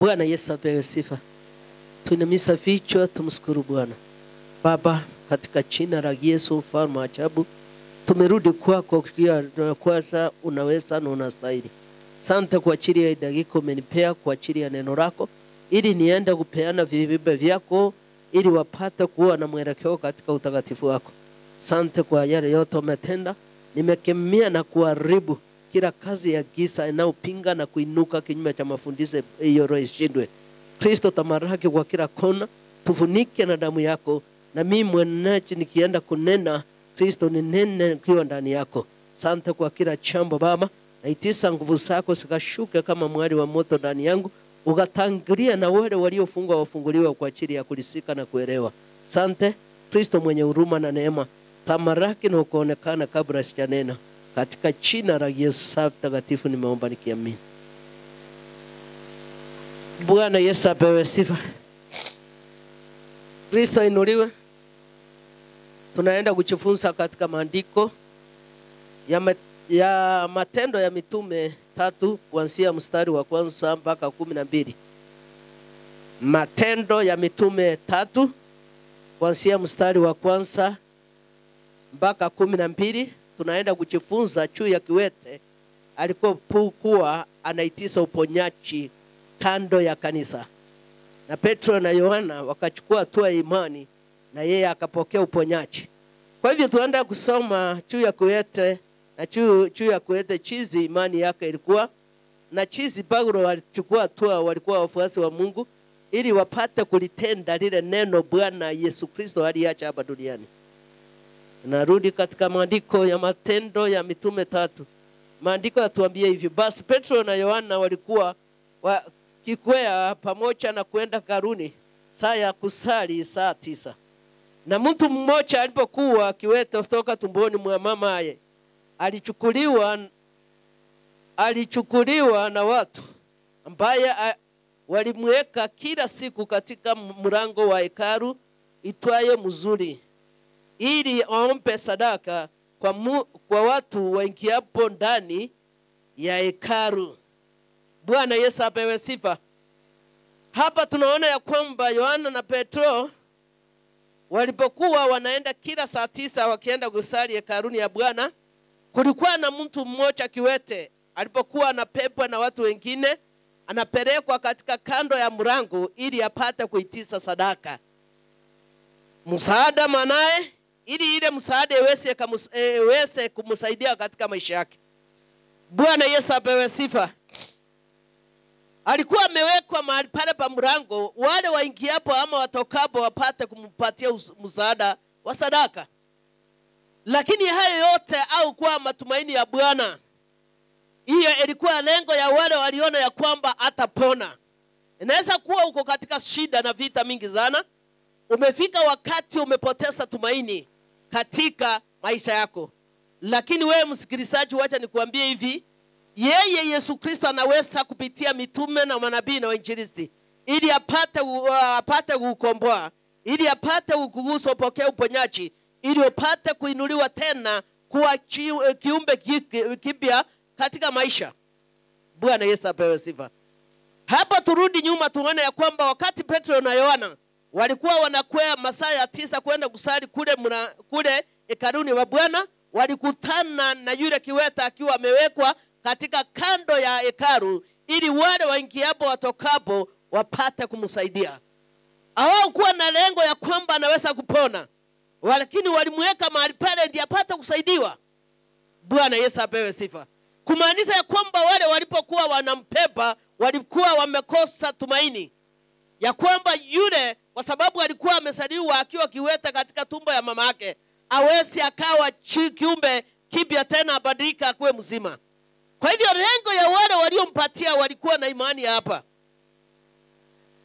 Bwana Yesu apewe sifa. Tuinamisha vichwa tumshukuru Bwana. Baba, katika jina la Yesu mfalme wa ajabu, tumerudi kwako kwanza, unaweza na unastahili. Asante kwa ajili ya dakika umenipea kwa ajili ya neno lako, ili niende kupeana vibibe vyako, ili wapate kuwa na mwelekeo katika utakatifu wako. Asante kwa yale yote umetenda. Nimekemea na kuharibu kila kazi ya giza inayopinga na kuinuka kinyume cha mafundisho hiyo roho ishindwe. Kristo tamaraki kwa kila kona, tufunike na damu yako, na mimi mwenyeji nikienda kunena, Kristo ninene kiwa ndani yako. Asante kwa kila jambo Baba, naitisa nguvu zako zikashuke kama mwali wa moto ndani yangu, ukatangulia na wale waliofungwa wafunguliwe kwa ajili ya kulisika na kuelewa. Asante Kristo mwenye huruma na neema, tamaraki na ukaonekana kabla sijanena. Katika jina la Yesu takatifu nimeomba nikiamini. Bwana Yesu apewe sifa. Kristo inuliwe. Tunaenda kujifunza katika maandiko ya Matendo ya Mitume 3 kuanzia mstari wa kwanza mpaka 12. Matendo ya Mitume 3 kuanzia mstari wa kwanza mpaka 12. Tunaenda kujifunza juu ya kiwete alikuwa anaitisha uponyaji kando ya kanisa. Na Petro na Yohana wakachukua hatua ya imani, na yeye akapokea uponyaji. Kwa hivyo tunaenda kusoma juu ya kiwete, na juu ya kiwete chizi imani yake ilikuwa, na chizi Paulo walichukua hatua, walikuwa wafuasi wa Mungu, ili wapate kulitenda lile neno Bwana Yesu Kristo aliacha hapa duniani. Narudi katika maandiko ya Matendo ya Mitume 3. Maandiko yatuambia hivi: basi Petro na Yohana walikuwa kikwea pamoja na kwenda karuni saa ya kusali saa 9. Na mtu mmoja alipokuwa kiwete kutoka tumboni mwa mamaye, alichukuliwa na watu, ambaye walimweka kila siku katika mlango wa hekalu itwaye Mzuri, ili aombe sadaka kwa watu waingiapo ndani ya hekalu. Bwana Yesu apewe sifa. Hapa tunaona ya kwamba Yohana na Petro walipokuwa wanaenda kila saa 9 wakienda kusali hekaluni ya Bwana, kulikuwa na mtu mmoja kiwete alipokuwa anapepwa na watu wengine, anapelekwa katika kando ya mlango ili apate kuitisha sadaka, msaada manaye, ili ile msaada iweze kumsaidia katika maisha yake. Bwana Yesu apewe sifa. Alikuwa amewekwa mahali pale pa mlango, wale waingiapo ama watokapo wapate kumpatia msaada wa sadaka. Lakini hayo yote au kwa matumaini ya Bwana, hiyo ilikuwa lengo ya wale waliona ya kwamba atapona. Inaweza kuwa uko katika shida na vita mingi sana, umefika wakati umepoteza tumaini katika maisha yako. Lakini wewe msikilizaji, wacha nikuambie hivi, yeye Yesu Kristo anaweza kupitia mitume na manabii na wainjilisti, ili apate kukomboa, ili apate kukugusa upokee uponyaji, ili upate kuinuliwa tena kuwa kiumbe kipya katika maisha. Bwana Yesu apewe sifa. Hapa turudi nyuma tuone ya kwamba wakati Petro na Yohana walikuwa wanakwea masaa ya 9 kwenda kusali kule hekaluni wa Bwana, walikutana na yule kiwete akiwa amewekwa katika kando ya hekalu, ili wale waingiapo watokapo wapate kumsaidia. Hawakuwa na lengo ya kwamba anaweza kupona, lakini walimweka mahali pale ndiye apate kusaidiwa. Bwana Yesu apewe sifa. Kumaanisha ya kwamba wale walipokuwa wanampepa walikuwa wamekosa tumaini ya kwamba yule, kwa sababu alikuwa amesaliwa akiwa kiwete katika tumbo ya mama yake, hawezi akawa kiumbe kipya tena abadilika akuwe mzima. Kwa hivyo lengo ya wale waliompatia walikuwa na imani hapa.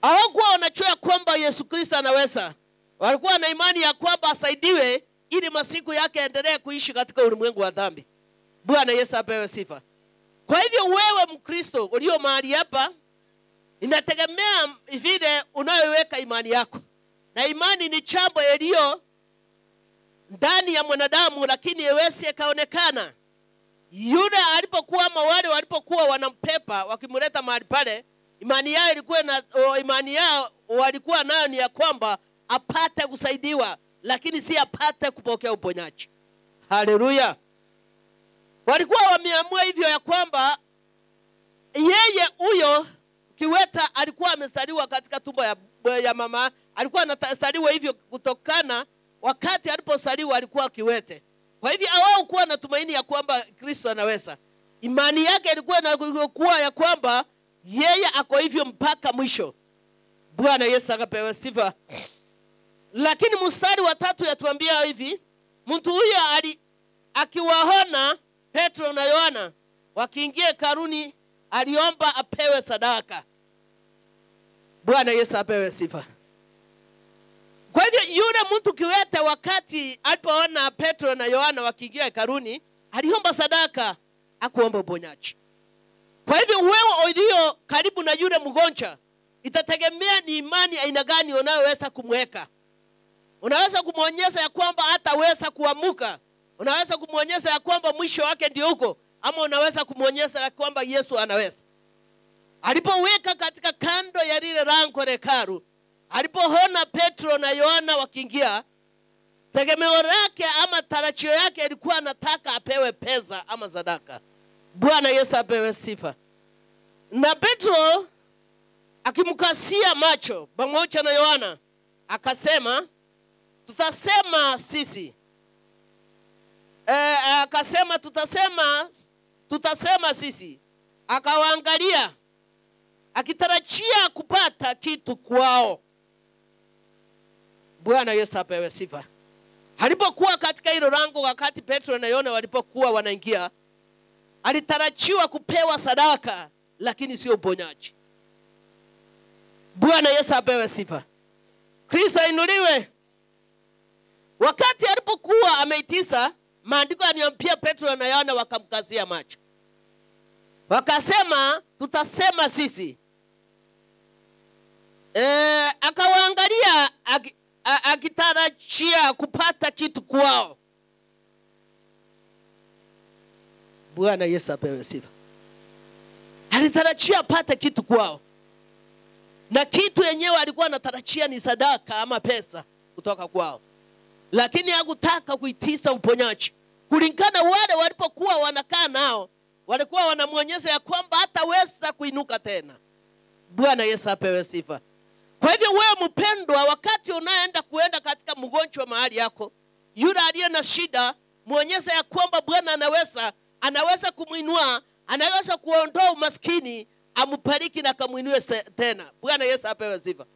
Hawakuwa wanajua kwamba Yesu Kristo anaweza. Walikuwa na imani ya kwamba asaidiwe ili masiku yake endelee kuishi katika ulimwengu wa dhambi. Bwana Yesu apewe sifa. Kwa hivyo wewe Mkristo ulio mahali hapa, inategemea vile unayoweka imani yako. Na imani ni jambo iliyo ndani ya mwanadamu, lakini haiwezi kaonekana. Yule alipokuwa ama wale walipokuwa wanampepa wakimleta mahali pale, Imani yao walikuwa nayo ni ya kwamba apate kusaidiwa, lakini si apate kupokea uponyaji. Haleluya. Walikuwa wameamua hivyo ya kwamba yeye huyo kiweta alikuwa amesaliwa katika tumbo ya mama, alikuwa anasaliwa hivyo kutokana wakati aliposaliwa alikuwa kiwete. Kwa hivyo hawao kuwa na tumaini ya kwamba Kristo anaweza. Imani yake ilikuwa inakuwa ya kwamba yeye ako hivyo mpaka mwisho. Bwana Yesu akapewa sifa. Lakini mstari wa 3 yatuambia hivi, mtu huyo akiwaona Petro na Yohana wakiingia hekaluni, aliomba apewe sadaka. Bwana Yesu apewe sifa. Kwa hivyo yule mtu kiwete wakati alipoona Petro na Yohana wakiingia hekaluni, aliomba sadaka, hakuomba uponyaji. Kwa hivyo wewe ulio karibu na yule mgonjwa, itategemea ni imani aina gani unayoweza kumweka. Unaweza kumuonyesha ya kwamba hataweza kuamuka, unaweza kumuonyesha ya kwamba mwisho wake ndio huko, ama unaweza kumuonyesha ya kwamba Yesu anaweza. Alipoweka katika kando ya lile lango la hekalu, alipoona Petro na Yohana wakiingia, tegemeo lake ama tarajio yake ilikuwa anataka apewe pesa ama sadaka. Bwana Yesu apewe sifa. Na Petro akimkasia macho pamoja na Yohana, akasema tutasema sisi. Akasema tutasema sisi. Akawaangalia akitarajia kupata kitu kwao. Bwana Yesu apewe sifa. Alipokuwa katika hilo lango, wakati Petro na Yohana walipokuwa wanaingia, alitarajiwa kupewa sadaka, lakini sio uponyaji. Bwana Yesu apewe sifa. Kristo ainuliwe. Wakati alipokuwa ameitisa, maandiko yaniambia Petro na Yohana wakamkazia macho. Wakasema tutasema sisi. Akawaangalia akitarajia kupata kitu kwao. Bwana Yesu apewe sifa. Alitarajia apate kitu kwao. Na kitu yenyewe alikuwa anatarajia ni sadaka ama pesa kutoka kwao. Lakini hakutaka kuitisa uponyaji. Kulingana wale walipokuwa wanakaa nao, walikuwa wanamuonyesha ya kwamba hataweza kuinuka tena. Bwana Yesu apewe sifa. Kwa hivyo wewe mpendwa, wakati unaenda katika mgonjwa mahali yako, yule aliye na shida, muonyesha ya kwamba Bwana anaweza kumuinua, anaweza kuondoa umaskini, amubariki na kumuinue tena. Bwana Yesu apewe sifa.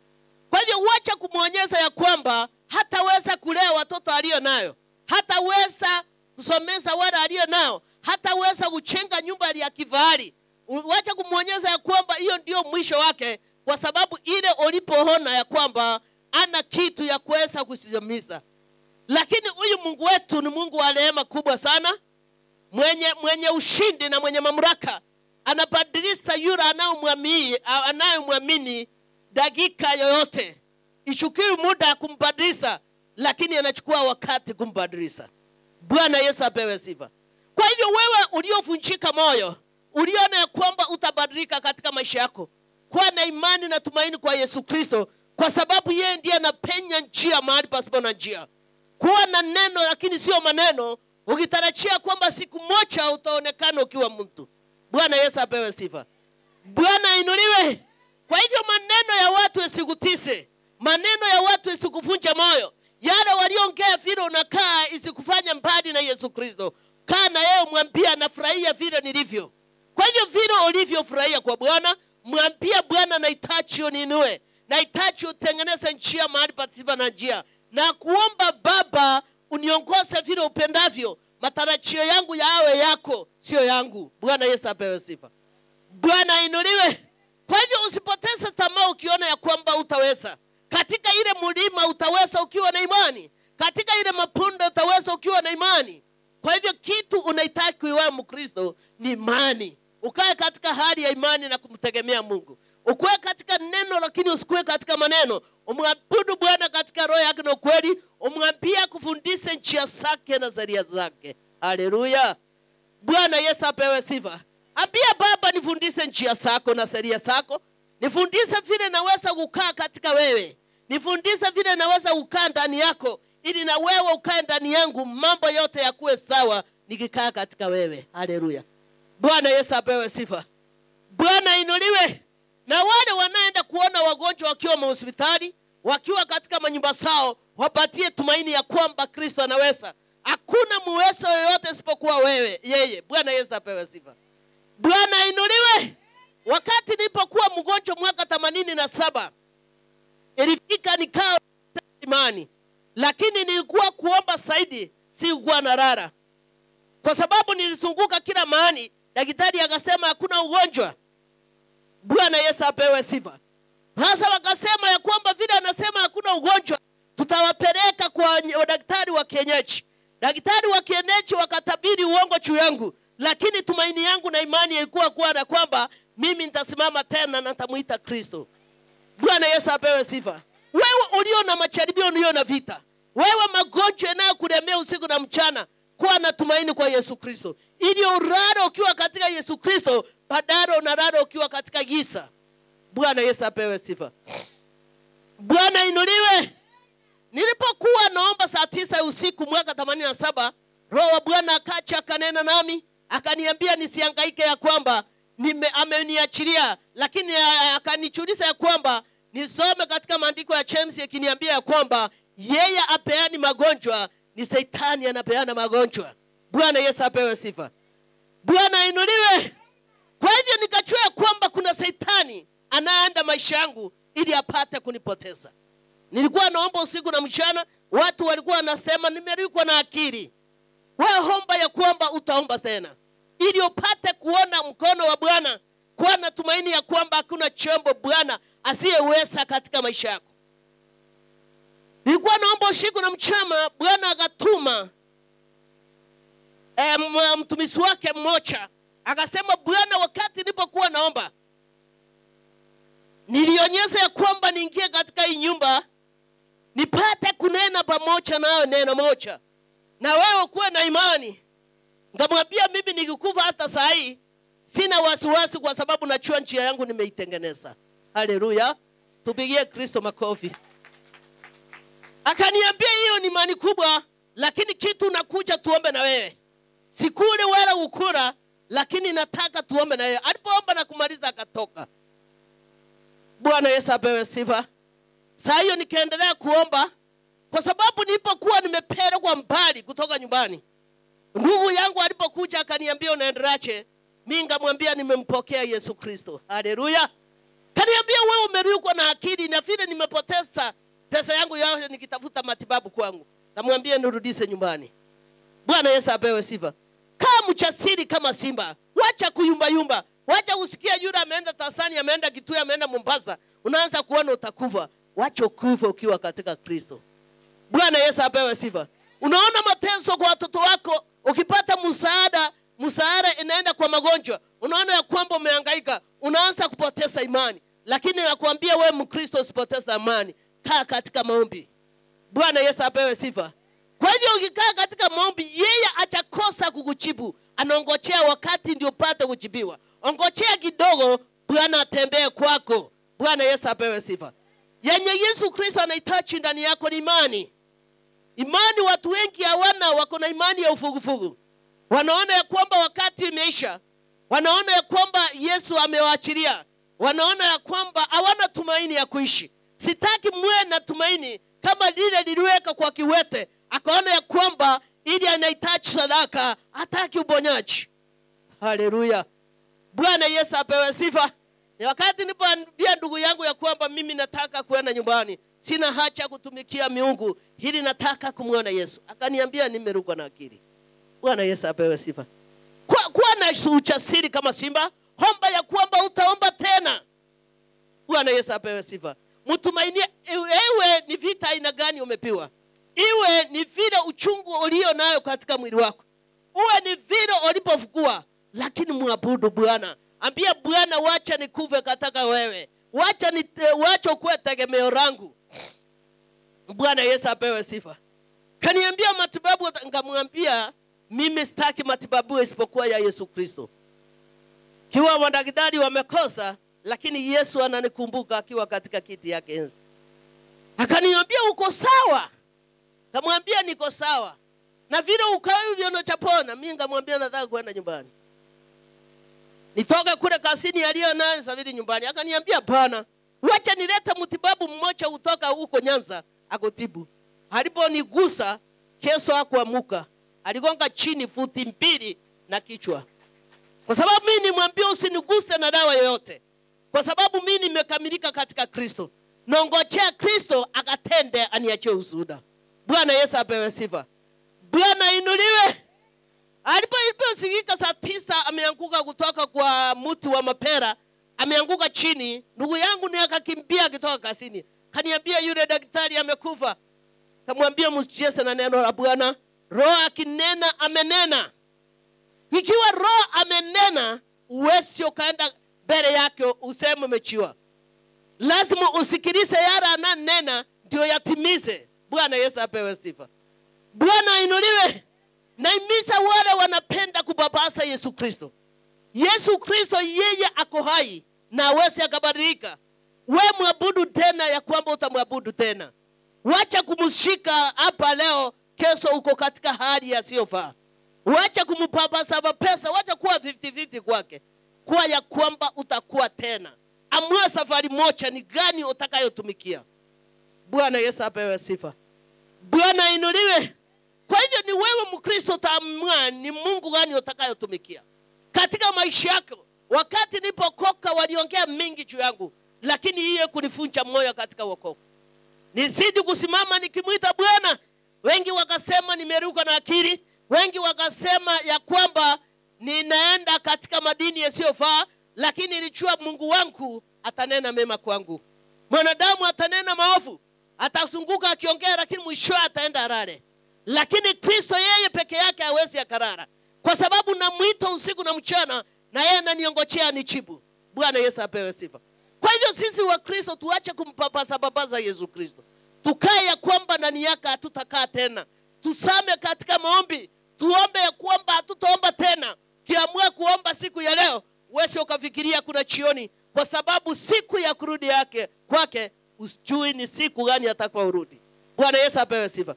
Kwa hivyo wacha kumuonyesha ya kwamba hataweza kulea watoto alio nayo, hataweza kusomesha wale alio nao, hataweza kujenga nyumba ya kifahari. Wacha kumuonyesha ya kwamba hiyo ndio mwisho wake, kwa sababu ile ulipoona ya kwamba ana kitu ya kuweza kusimamisha. Lakini huyu Mungu wetu ni Mungu wa neema kubwa sana, mwenye ushindi na mwenye mamlaka. Anabadilisha yule anayemwamini dakika yoyote. Ichukui muda kumbadilisha, lakini anachukua wakati kumbadilisha. Bwana Yesu apewe sifa. Kwa hivyo wewe uliovunjika moyo, uliona ya kwamba utabadilika katika maisha yako, kuwa na imani na tumaini kwa Yesu Kristo, kwa sababu yeye ndiye anapenya njia mahali pasipo na njia. Kuwa na neno lakini sio maneno, ukitarajia kwamba siku moja utaonekana ukiwa mtu. Bwana Yesu apewe sifa. Bwana ainuliwe. Kwa hivyo maneno ya watu isikutise, maneno ya watu isikuvunje moyo. Yale waliongea vile unakaa isikufanya mbali na Yesu Kristo. Kaa na yeye, mwambie nafurahia vile nilivyo. Kwa hivyo vile ulivyofurahia kwa Bwana, mwambie Bwana nahitaji uniinue, nahitaji utengeneze njia mahali pasipo na njia, na kuomba Baba uniongoze vile upendavyo. Matarajio yangu yawe yako, sio yangu. Bwana Yesu apewe sifa. Bwana ainuliwe. Kwa hivyo usipoteze tamaa ukiona ya kwamba utaweza. Katika ile mlima utaweza ukiwa na imani. Katika ile mapunda utaweza ukiwa na imani. Kwa hivyo kitu unahitaji kuwa Mkristo ni imani. Ukae katika hali ya imani na kumtegemea Mungu. Ukue katika neno lakini usikue katika maneno. Umwabudu Bwana katika roho yake na ukweli. Umwambie kufundisha njia zake na sheria zake. Haleluya. Bwana Yesu apewe sifa. Ambia Baba nifundishe njia zako na sheria zako. Nifundishe vile naweza kukaa katika wewe. Nifundishe vile naweza kukaa ndani yako, ili na wewe ukae ndani yangu, mambo yote yakuwe sawa nikikaa katika wewe. Haleluya. Bwana Yesu apewe sifa. Bwana inuliwe. Na wale wanaenda kuona wagonjwa wakiwa hospitali, wakiwa katika manyumba zao, wapatie tumaini ya kwamba Kristo anaweza. Hakuna muwezo yoyote isipokuwa wewe, yeye. Bwana Yesu apewe sifa. Bwana inuliwe. Wakati nilipokuwa mgonjwa mwaka 87, ilifika nikao imani, lakini nilikuwa kuomba zaidi, sikuwa na rara. Kwa sababu nilizunguka kila mahali, daktari akasema hakuna ugonjwa. Bwana Yesu apewe sifa. Sasa wakasema ya kwamba vile anasema hakuna ugonjwa, tutawapeleka kwa daktari wa kienyeji. Daktari wa kienyeji wakatabiri uongo juu yangu, lakini tumaini yangu na imani ilikuwa kuwa na kwamba mimi nitasimama tena na nitamuita Kristo. Bwana Yesu apewe sifa. Wewe ulio na macharibio, ulio na vita, wewe magonjwa yanayokulemea usiku na mchana, kuwa na tumaini kwa Yesu Kristo. Ili urara ukiwa katika Yesu Kristo, badala unarara ukiwa katika giza. Bwana Yesu apewe sifa. Bwana inuliwe. Nilipokuwa naomba saa 9 usiku mwaka 87, Roho wa Bwana akacha kanena nami, akaniambia nisihangaike ya kwamba ameniachilia, lakini akanichulisha ya kwamba nisome katika maandiko ya James yakiniambia ya kwamba yeye apeani magonjwa, ni Shetani anapeana magonjwa. Bwana Yesu apewe sifa. Bwana inuliwe. Kwa hivyo nikachua kwamba kuna Shetani anaenda maisha yangu ili apate kunipoteza. Nilikuwa naomba usiku na mchana, watu walikuwa wanasema nimerukwa na akili. Wewe omba ya kwamba utaomba tena, ili upate kuona mkono wa Bwana, kuwa na tumaini ya kwamba hakuna chombo Bwana asiyeweza katika maisha yako. Nilikuwa naomba usiku na mchana, Bwana akatuma mtumishi wake mmoja, akasema Bwana, wakati nilipokuwa naomba, nilionyesha ya kwamba niingie katika hii nyumba, nipate kunena pamoja nao neno moja, na wewe kuwe na imani. Ngamwambia mimi nikikufa hata saa hii sina wasiwasi, kwa sababu najua njia yangu nimeitengeneza. Haleluya. Tupigie Kristo makofi. Akaniambia hiyo ni imani kubwa, lakini kitu nakuja tuombe na wewe. Sikuli wala ukura, lakini nataka tuombe na wewe. Alipoomba na kumaliza akatoka. Bwana Yesu apewe sifa. Saa hiyo nikaendelea kuomba, kwa sababu nilipokuwa nimepelekwa mbali kutoka nyumbani. Ndugu yangu alipokuja akaniambia unaendeleaje? Mimi ngamwambia nimempokea Yesu Kristo. Haleluya. Kaniambia wewe umerukwa na akili, na vile nimepoteza pesa yangu yote nikitafuta matibabu kwangu, namwambia nirudishe nyumbani. Bwana Yesu apewe sifa. Kama mjasiri kama simba, wacha kuyumba yumba. Wacha usikia yule ameenda Tanzania, ameenda Kitui, ameenda Mombasa, unaanza kuona utakufa. Wacha kufa ukiwa katika Kristo. Bwana Yesu apewe sifa. Unaona mateso kwa watoto wako, ukipata msaada inaenda kwa magonjwa, unaona ya kwamba umehangaika, unaanza kupoteza imani. Lakini nakwambia wewe Mkristo usipoteze imani, kaa katika maombi. Bwana Yesu apewe sifa. Kwa hivyo ukikaa katika maombi, yeye atakosa kukujibu. Anaongojea wakati ndio upate kujibiwa. Ongojea kidogo, Bwana atembee kwako. Bwana Yesu apewe sifa. Yenye Yesu Kristo anahitaji ndani yako ni imani. Imani watu wengi hawana, wako na imani ya ufugufugu. Wanaona ya kwamba wakati imeisha. Wanaona ya kwamba Yesu amewaachilia. Wanaona ya kwamba hawana tumaini ya kuishi. Sitaki muwe na tumaini kama lile liliweka kwa kiwete. Akaona ya kwamba ili anahitaji sadaka, hataki uponyaji. Haleluya. Bwana Yesu apewe sifa. Ni wakati nilipoambia ndugu yangu ya kwamba mimi nataka kwenda nyumbani, sina haja kutumikia miungu, hili nataka kumuona Yesu. Akaniambia nimerukwa na akili. Bwana Yesu apewe sifa. Kuwa na ujasiri kama simba, omba ya kwamba utaomba tena. Bwana Yesu apewe sifa. Mtumainie. Ewe ni vita aina gani umepiwa, iwe ni vile uchungu ulio nayo katika mwili wako, uwe ni vile ulipofukua, lakini muabudu Bwana. Ambia Bwana, wacha nikuve katika wewe, wacha kuwe tegemeo langu. Bwana Yesu apewe sifa. Kaniambia matibabu, ngamwambia mimi sitaki matibabu isipokuwa ya Yesu Kristo. Kiwa madaktari wamekosa, lakini Yesu ananikumbuka akiwa katika kiti yake enzi. Akaniambia uko sawa. Kamwambia niko sawa. Na vile ukawivyo unachapona, mimi ngamwambia nataka kwenda nyumbani. Nitoka kule kasini alio naye safiri nyumbani. Akaniambia bana, wacha nilete mtibabu mmoja kutoka huko Nyanza akotibu. Aliponigusa kesho hakuamuka. Aligonga chini futi 2 na kichwa. Kwa sababu mimi nimwambia usiniguse na dawa yoyote. Kwa sababu mimi nimekamilika katika Kristo. Nongojea Kristo akatende aniachie ushuhuda. Bwana Yesu apewe sifa. Bwana inuliwe. Aliposikika saa 9 ameanguka kutoka kwa mti wa mapera, ameanguka chini. Ndugu yangu ni akakimbia kutoka kasini. Kaniambia yule daktari amekufa. Kamwambia msicheze na neno la Bwana. Roho akinena amenena. Ikiwa roho amenena, uwezi ukaenda mbele yake useme umechiwa. Lazima usikilize yale ananena ndio yatimize. Bwana Yesu apewe sifa. Bwana inuliwe. Naimiza wale wanapenda kubabasa Yesu Kristo. Yesu Kristo yeye ako hai na hawezi akabadilika. Wewe muabudu tena ya kwamba utamwabudu tena. Wacha kumshika hapa leo, kesho uko katika hali yasiyofaa. Wacha kumpapasa pesa, wacha kuwa 50-50 kwake. Kwa ya kwamba utakuwa tena. Amua safari moja ni gani utakayotumikia. Bwana Yesu apewe sifa. Bwana inuliwe. Kwa hivyo ni wewe Mkristo utaamua ni Mungu gani utakayotumikia. Katika maisha yako, wakati nilipokoka waliongea mingi juu yangu, lakini hiyo kunifunja moyo katika wokovu. Nizidi kusimama nikimuita Bwana. Wengi wakasema nimeruka na akili, wengi wakasema ya kwamba ninaenda katika madini yasiyofaa, lakini nilijua Mungu wangu atanena mema kwangu. Mwanadamu atanena maovu, atazunguka akiongea lakini mwisho ataenda harare. Lakini Kristo yeye peke yake hawezi akarara. Kwa sababu namuita usiku na mchana na yeye ananiongojea nijibu. Bwana Yesu apewe sifa. Kwa hivyo sisi wa Kristo tuache kumpapasa Yesu Kristo. Tukae ya kwamba ndani yake hatutakaa tena. Tusame katika maombi. Tuombe ya kwamba hatutaomba tena. Kiamua kuomba siku ya leo, wewe ukafikiria kuna chioni, kwa sababu siku ya kurudi yake kwake usijui ni siku gani atakuwa urudi. Bwana Yesu apewe sifa.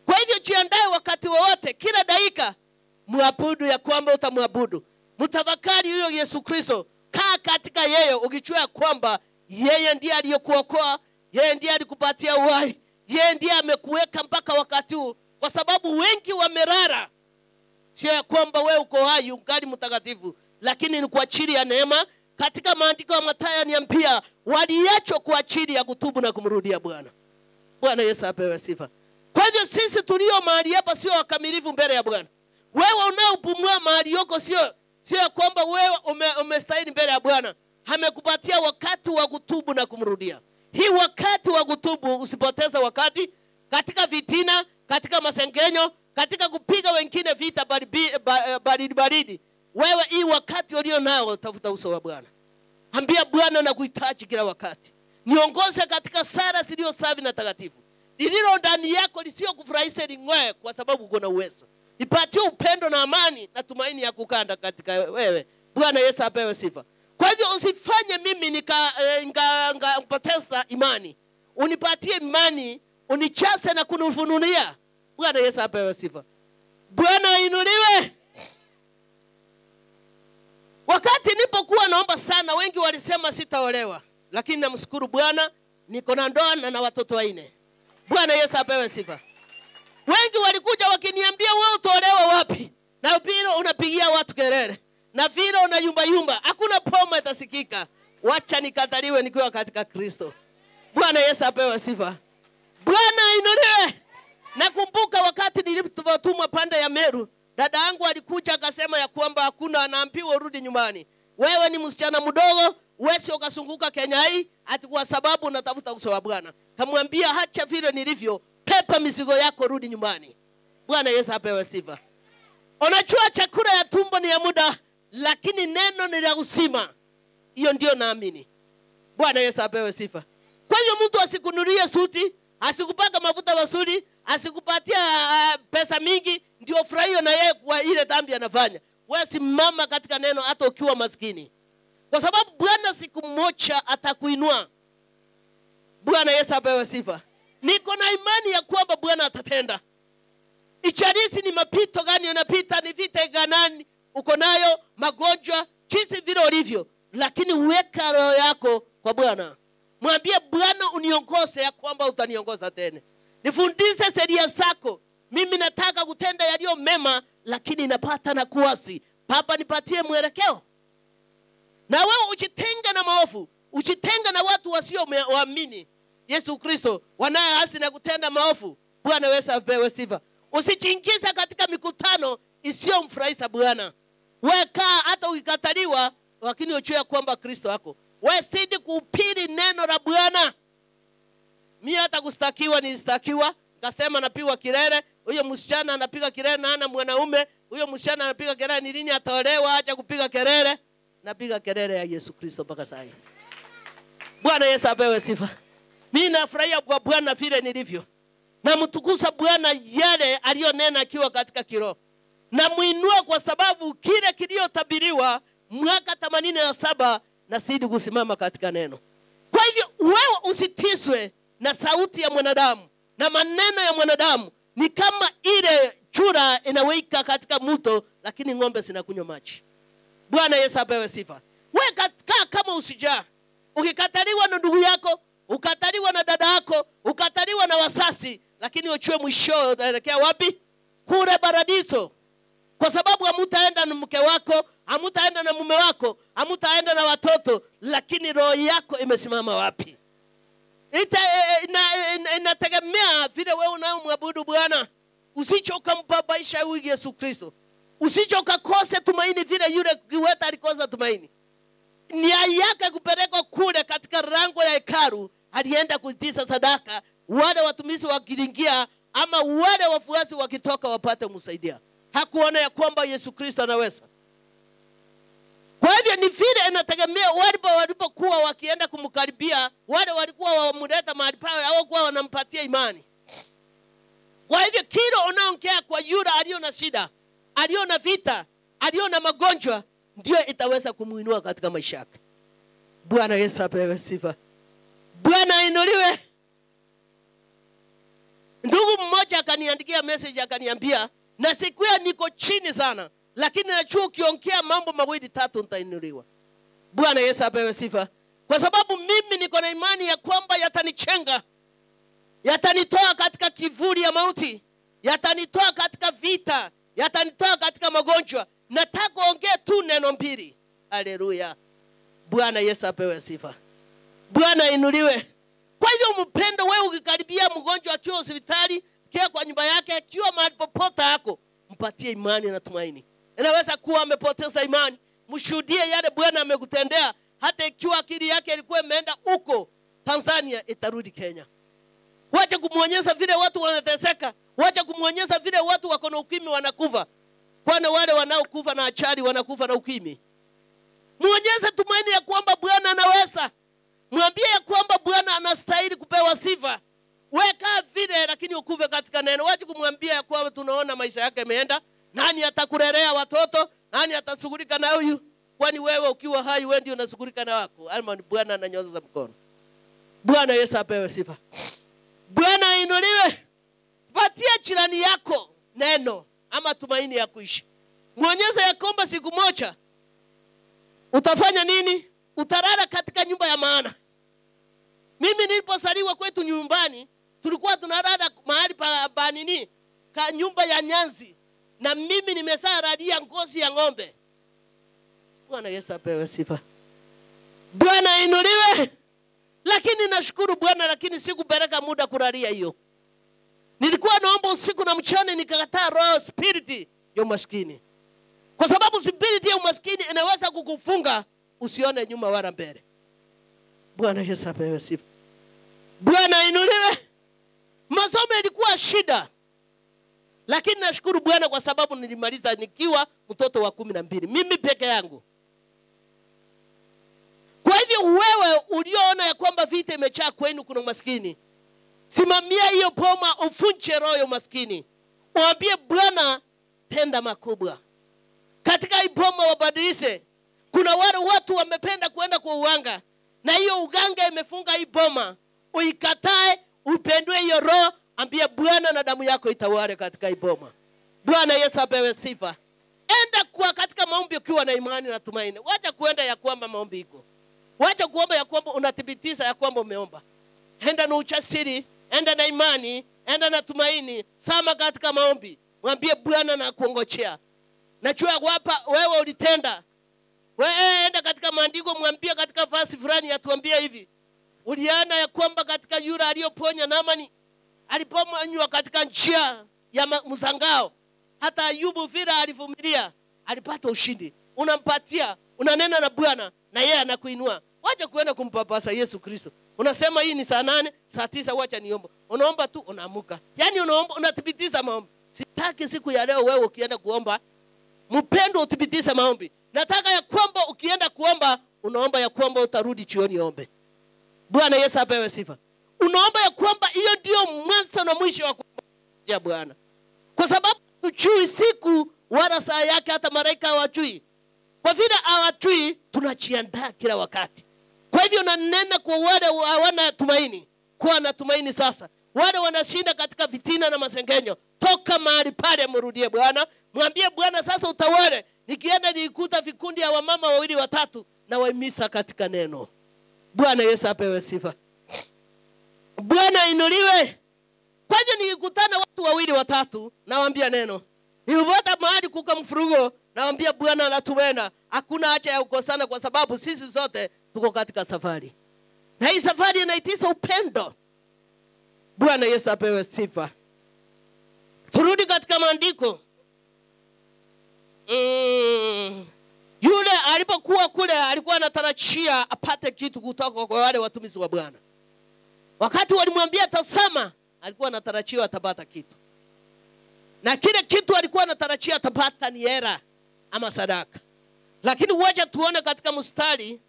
Kwa hivyo jiandae wakati wowote, kila dakika muabudu ya kwamba utamwabudu. Mtafakari huyo Yesu Kristo. Kaa katika yeye ukijua kwamba yeye ndiye aliyokuokoa, yeye ndiye alikupatia uhai, yeye ndiye amekuweka mpaka wakati huu. Kwa sababu wengi wamerara. Sio ya kwamba wewe uko hai ungali mtakatifu, lakini ni kwa ajili ya neema. Katika maandiko ya Mathayo yaniambia waliachwa kwa ajili ya kutubu na kumrudia Bwana. Bwana Yesu apewe sifa. Kwa hivyo sisi tulio mahali hapa sio wakamilifu mbele ya Bwana. Wewe unaopumua mahali yako sio kwamba wewe umestahili mbele ya Bwana. Amekupatia wakati wa kutubu na kumrudia. Hii wakati wa kutubu usipoteze wakati katika vitina, katika masengenyo, katika kupiga wengine vita baridi. Wewe hii wakati ulio nao tafuta uso wa Bwana. Ambia Bwana na kuhitaji kila wakati. Niongoze katika sala zilizo safi na takatifu. Lililo ndani yako lisio kufurahisha ling'oe kwa sababu uko na uwezo. Nipatie upendo na amani na tumaini ya kukanda katika wewe. Bwana Yesu apewe sifa. Kwa hivyo usifanye mimi nikapoteza imani. Unipatie imani, unichase na kunifunulia. Bwana Yesu apewe sifa. Bwana inuliwe. Wakati nilipokuwa naomba sana, wengi walisema sitaolewa. Lakini namshukuru Bwana, niko na ndoa na watoto 4. Bwana Yesu apewe sifa. Wengi walikuja wakiniambia wewe utaolewa wapi? Na vile unapigia watu kelele. Na vile unayumba. Hakuna poma itasikika. Wacha nikataliwe nikiwa katika Kristo. Bwana Yesu apewe sifa. Bwana inuliwe. Nakumbuka wakati nilipotumwa pande ya Meru, dada yangu alikuja akasema ya kwamba hakuna, anaambiwa urudi nyumbani. Wewe ni msichana mdogo, wewe ukasunguka Kenya hii ati kwa sababu unatafuta uso wa Bwana. Kamwambia acha vile nilivyo, pepa mizigo yako, rudi nyumbani. Bwana Yesu apewe sifa. Unajua chakula ya tumbo ni ya muda, lakini neno ni la uzima. Hiyo ndio naamini. Bwana Yesu apewe sifa. Kwa hiyo mtu asikunulie suti, asikupaka mafuta mazuri, asikupatia pesa mingi ndio furahio na yeye kwa ile dhambi anafanya. Wewe simama katika neno hata ukiwa maskini. kwa sababu Bwana siku moja atakuinua. Bwana Yesu apewe sifa. Niko na imani ya kwamba Bwana atatenda. Icharizi ni mapito gani unapita, ni vita gani uko nayo, magonjwa, jinsi vile ulivyo, lakini weka roho yako kwa Bwana. Mwambie Bwana uniongoze ya kwamba utaniongoza tena. Nifundishe sheria zako. Mimi nataka kutenda yaliyo mema, lakini napata na kuasi. Baba nipatie mwelekeo. Na wewe ujitenga na maovu, ujitenga na watu wasio waamini Yesu Kristo, wanaoasi na kutenda maovu. Bwana Yesu apewe sifa. Usijiingize katika mikutano isiyomfurahisha Bwana. Weka hata ukikataliwa, lakini ujue kwamba Kristo wako. Wewe zidi kuhubiri neno la Bwana. Mimi hata kustakiwa nilistakiwa, nikasema napigwa kelele, huyo msichana anapiga kelele na ana mwanaume, huyo msichana anapiga kelele, ni lini ataolewa, acha kupiga kelele. Napiga kelele ya Yesu Kristo mpaka sasa. Bwana Yesu apewe sifa. Mimi nafurahia kwa Bwana vile nilivyo. Na mtukuza Bwana yale alionena akiwa katika kiroho. Na muinua kwa sababu kile kiliotabiriwa mwaka 87 na sidi kusimama katika neno. Kwa hivyo wewe usitiswe na sauti ya mwanadamu na maneno ya mwanadamu. Ni kama ile chura inaweka katika mto, lakini ng'ombe zinakunywa maji. Bwana Yesu apewe sifa. Wewe kaa kama usijaa. Ukikataliwa na ndugu yako, ukataliwa na dada yako, ukataliwa na wasasi, lakini uchue mwisho utaelekea wapi? Kule paradiso. Kwa sababu hamutaenda na mke wako, hamutaenda na mume wako, hamutaenda na watoto, lakini roho yako imesimama wapi? Inategemea vile wewe unamwabudu Bwana. Usicho ukambabaisha huyu Yesu Kristo. Usicho ukakose tumaini vile yule kiweta alikosa tumaini. Nia yake kupeleka kule katika rango ya hekalu, alienda kuitisha sadaka, wale watumishi wakiingia ama wale wafuasi wakitoka wapate kumsaidia. Hakuona ya kwamba Yesu Kristo anaweza. Kwa hivyo ni vile inategemea walipokuwa wakienda kumkaribia, wale walikuwa wamuleta mahali pale au kwa wanampatia imani. Kwa hivyo kile unaongea kwa yule aliyo na shida, aliyo na vita, aliyo na magonjwa, ndio itaweza kumuinua katika maisha yake. Bwana Yesu apewe sifa. Bwana inuliwe. Ndugu mmoja akaniandikia message akaniambia, na siku ya niko chini sana, lakini najua ukiongea mambo mawili tatu nitainuliwa. Bwana Yesu apewe sifa. Kwa sababu mimi niko na imani ya kwamba yatanichenga, yatanitoa katika kivuli ya mauti, yatanitoa katika vita, yatanitoa katika magonjwa. Nataka ongea tu neno mbili. Haleluya. Bwana Yesu apewe sifa. Bwana inuliwe. Kwa hivyo mpendo, wewe ukikaribia mgonjwa akiwa hospitali, kia kwa nyumba yake, akiwa mahali popote yako, mpatie imani na tumaini. Inaweza kuwa amepoteza imani, mshuhudie yale Bwana amekutendea. Hata ikiwa akili yake ilikuwa imeenda huko Tanzania, itarudi Kenya. Wacha kumuonyesha vile watu wanateseka, wacha kumuonyesha vile watu wako na ukimwi wanakufa. Kwani wale wanaokufa na achari wanakufa na ukimwi. Muonyeshe tumaini ya kwamba Bwana anaweza. Mwambie ya kwamba Bwana anastahili kupewa sifa. Weka vile lakini ukufe katika neno. Wacha kumwambia ya kwamba tunaona maisha yake yameenda. Nani atakulelea watoto? Nani atashughulika na huyu? Kwani wewe ukiwa hai wewe ndio unashughulika na wako. Alma ni Bwana ananyoza mkono. Bwana Yesu apewe sifa. Bwana inuliwe. Patia jirani yako neno ama tumaini ya kuishi. Muonyeshe ya kwamba siku moja utafanya nini? Utalala katika nyumba ya maana. Mimi nilipozaliwa kwetu nyumbani, tulikuwa tunalala mahali pa nini? Ka nyumba ya nyanzi. Na mimi nimesaradia ngozi ya ng'ombe. Bwana Yesu apewe sifa. Bwana inuliwe. Lakini nashukuru Bwana, lakini sikupeleka muda kulalia hiyo. Nilikuwa naomba usiku na mchana, nikakataa roho spirit ya umaskini. Kwa sababu spirit ya umaskini inaweza kukufunga usione nyuma wala mbele. Bwana Yesu apewe sifa. Bwana inuliwe. Masomo ilikuwa shida, lakini nashukuru Bwana kwa sababu nilimaliza nikiwa mtoto wa 12, mimi peke yangu. Kwa hivyo wewe uliona ya kwamba vita imechaa kwenu, kuna umaskini, simamia hiyo poma, ufunche roho ya umaskini. Mwambie Bwana tenda makubwa. Katika hii poma wabadilishe. Kuna wale watu wamependa kuenda kwa uganga, na hiyo uganga imefunga hii boma. Uikatae, upendwe hiyo roho, ambia Bwana na damu yako itawale katika hii boma. Bwana Yesu apewe sifa. Enda kwa katika maombi ukiwa na imani na tumaini. Wacha kuenda ya kwamba maombi iko. Wacha kuomba ya kwamba unathibitisha ya kwamba umeomba. Enda na ujasiri, enda na imani, enda na tumaini. Sama katika maombi. Mwambie Bwana na kuongojea. Najua hapa wewe ulitenda. Wewe enda katika maandiko, mwambie katika verse fulani atuambie hivi. Uliana ya kwamba katika yule aliyoponya Naamani, alipomanywa katika njia ya mzangao, hata Ayubu vile alivumilia, alipata ushindi. Unampatia, unanena na Bwana na yeye anakuinua. Wacha kuenda kumpapasa Yesu Kristo. Unasema hii ni saa 8, saa 9 wacha niombe. Unaomba tu unaamuka. Yaani unaomba, unathibitisha maombi. Sitaki siku ya leo wewe ukienda kuomba mpendo uthibitishe maombi. Nataka ya kwamba ukienda kuomba, unaomba ya kwamba utarudi jioni ombe. Bwana Yesu apewe sifa. Unaomba ya kwamba hiyo ndio mwanzo na mwisho wa kuomba Bwana. Kwa sababu tujui siku wala saa yake, hata malaika hawajui. Kwa vile hawajui, tunajiandaa kila wakati. Kwa hivyo nanena kwa wale hawana tumaini, kuwa na tumaini sasa. Wale wanashinda katika vitina na masengenyo, toka mahali pale mrudie Bwana. Mwambie Bwana sasa utawale. Nikienda nikuta vikundi ya wamama 2 watatu na waimisa katika neno. Bwana Yesu apewe sifa. Bwana inuliwe. Kwa hivyo nikikutana watu 2 watatu na waambia neno. Nilipata mahali kuka mfurugo na waambia Bwana anatupenda. Hakuna haja ya kukosana kwa sababu sisi zote tuko katika safari. Na hii safari inaitisha upendo. Bwana Yesu apewe sifa. Turudi katika maandiko. Yule alipokuwa kule alikuwa anatarajia apate kitu kutoka kwa wale watumishi wa Bwana. Wakati walimwambia tazama, alikuwa anatarajia atapata kitu. Na kile kitu alikuwa anatarajia atapata ni hera ama sadaka. Lakini wacha tuone katika mstari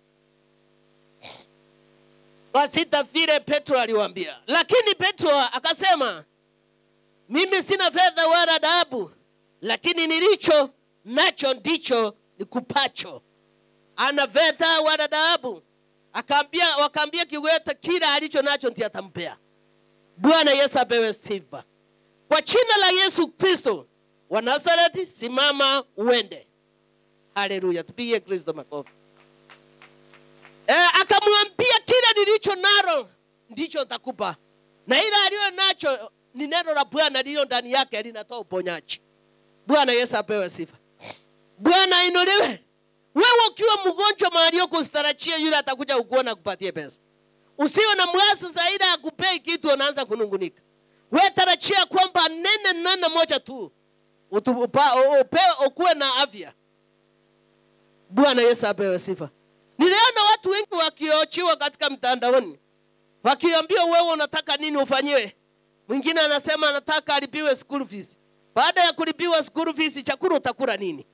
wa 6 vile Petro aliwaambia. Lakini Petro akasema, mimi sina fedha wala dhahabu, lakini nilicho nacho ndicho nikupacho. Ana fedha wala dhahabu. Wakaambia kiwete kila alicho nacho ndiye atampea. Bwana Yesu apewe sifa. Kwa jina la Yesu Kristo wa Nazareti, simama uende. Haleluya, tupige Kristo makofi. Akamwambia kila nilicho nalo ndicho nitakupa. Na ile aliyo nacho ni neno la Bwana lilo ndani yake linatoa uponyaji. Bwana Yesu apewe sifa. Bwana inuliwe. Wewe ukiwa mgonjwa mahali yako usitarajie yule atakuja kukuona kupatie pesa. Usiwe na mwazo zaidi akupei kitu unaanza kunungunika. Wewe tarajia kwamba neno moja tu ukuwe na afya. Bwana Yesu apewe sifa. Niliona watu wengi wakiochiwa katika mtandaoni. Wakiambia wewe unataka nini ufanyiwe. Mwingine anasema anataka alipiwe school fees. Baada ya kulipiwa school fees chakula utakula nini?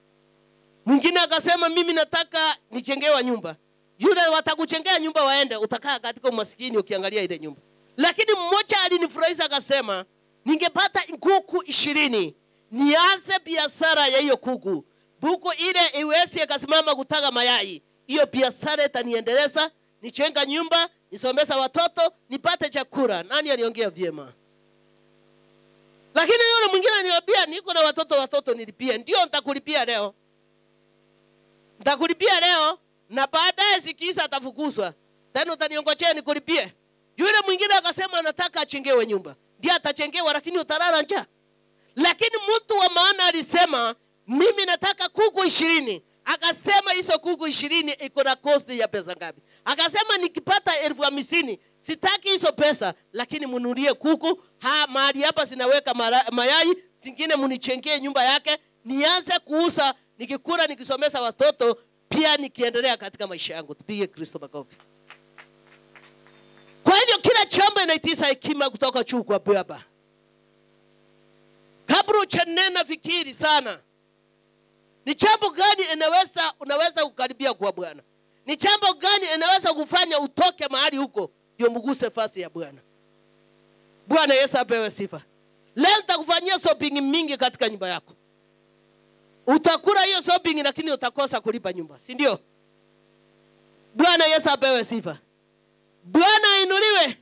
Mwingine akasema mimi nataka nijengewe nyumba. Yule watakuchengea nyumba waende, utakaa katika umaskini ukiangalia ile nyumba. Lakini mmoja alinifurahisha akasema ningepata kuku 20 nianze biashara ya hiyo kuku. Buku ile iwezi akasimama kutaga mayai. Hiyo biashara itaniendeleza, nijenga nyumba, nisomesha watoto, nipate chakula. Nani aliongea vyema? Lakini yule mwingine ananiambia niko na watoto nilipia. Ndio nitakulipia leo. Nitakulipia leo na baadaye sikiisa atafukuzwa. Tena utaniongojea nikulipie. Yule mwingine akasema anataka achengewe nyumba. Ndio atachengewa lakini utalala njaa. Lakini mtu wa maana alisema mimi nataka kuku 20. Akasema hizo kuku 20 iko na cost ya pesa ngapi? Akasema nikipata 50,000 sitaki hizo pesa, lakini mnunulie kuku, mahali hapa sinaweka mayai, zingine munichengee nyumba yake, nianze kuuza, nikikula nikisomesha watoto, pia nikiendelea katika maisha yangu. Tupige Kristo makofi. Kwa hivyo kila jambo inaitisha hekima kutoka juu kwa Baba. Kabla uchanena fikiri sana. Ni jambo gani unaweza kukaribia kwa Bwana? Ni jambo gani inaweza kufanya utoke mahali huko ndio mguse fasi ya Bwana? Bwana Yesu apewe sifa. Leo nitakufanyia shopping mingi katika nyumba yako. Utakula hiyo shopping lakini utakosa kulipa nyumba, si ndio? Bwana Yesu apewe sifa. Bwana ainuliwe.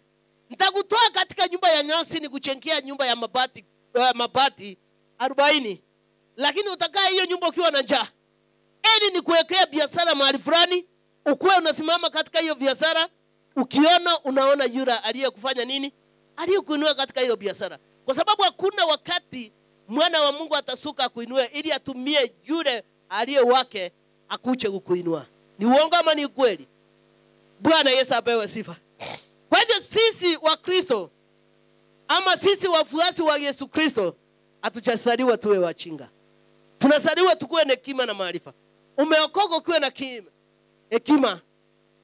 Nitakutoa katika nyumba ya nyasi nikuchengia nyumba ya mabati 40. Lakini utakaa hiyo nyumba ukiwa na njaa. Eli nikuwekea biashara mahali fulani, ukuwe unasimama katika hiyo biashara, ukiona unaona yule aliyekufanya nini? Aliyekuinua katika hiyo biashara. Kwa sababu hakuna wakati mwana wa Mungu atasuka kuinua ili atumie yule aliye wake akuche kukuinua. Ni uongo ama ni kweli? Bwana Yesu apewe sifa. Kwa hivyo sisi wa Kristo ama sisi wafuasi wa Yesu Kristo hatujasaliwa tuwe wachinga. Tunasaliwa tukuwe na hekima na maarifa. Umeokoka kuwe na hekima.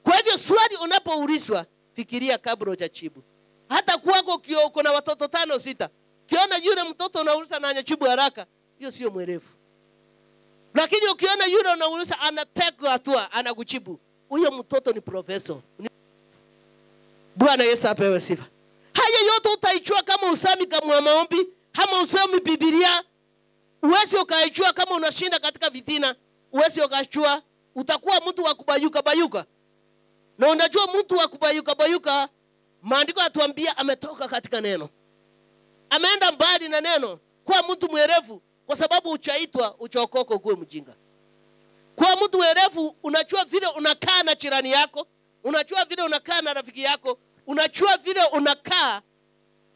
Kwa hivyo swali unapoulizwa, fikiria kabla hujajibu. Hata kwako uko na watoto 5 6, ukiona yule mtoto unauliza na anajibu haraka, hiyo sio mwerevu. Lakini ukiona yule unauliza anateka hatua anakujibu, huyo mtoto ni professor. Bwana Yesu apewe sifa. Haya yote utaijua kama usami kama maombi, kama usami Biblia. Uwezi ukaijua kama unashinda katika vitina. Uwezi ukajua, utakuwa mtu wa kubayuka. Na unajua mtu wa kubayuka, maandiko yatuambia ametoka katika neno. Ameenda mbali na neno. Kwa mtu mwerevu, kwa sababu uchaitwa uchaokoka kuwe mjinga. Kwa mtu mwerevu unajua vile unakaa na jirani yako, unajua vile unakaa na rafiki yako, unajua vile unakaa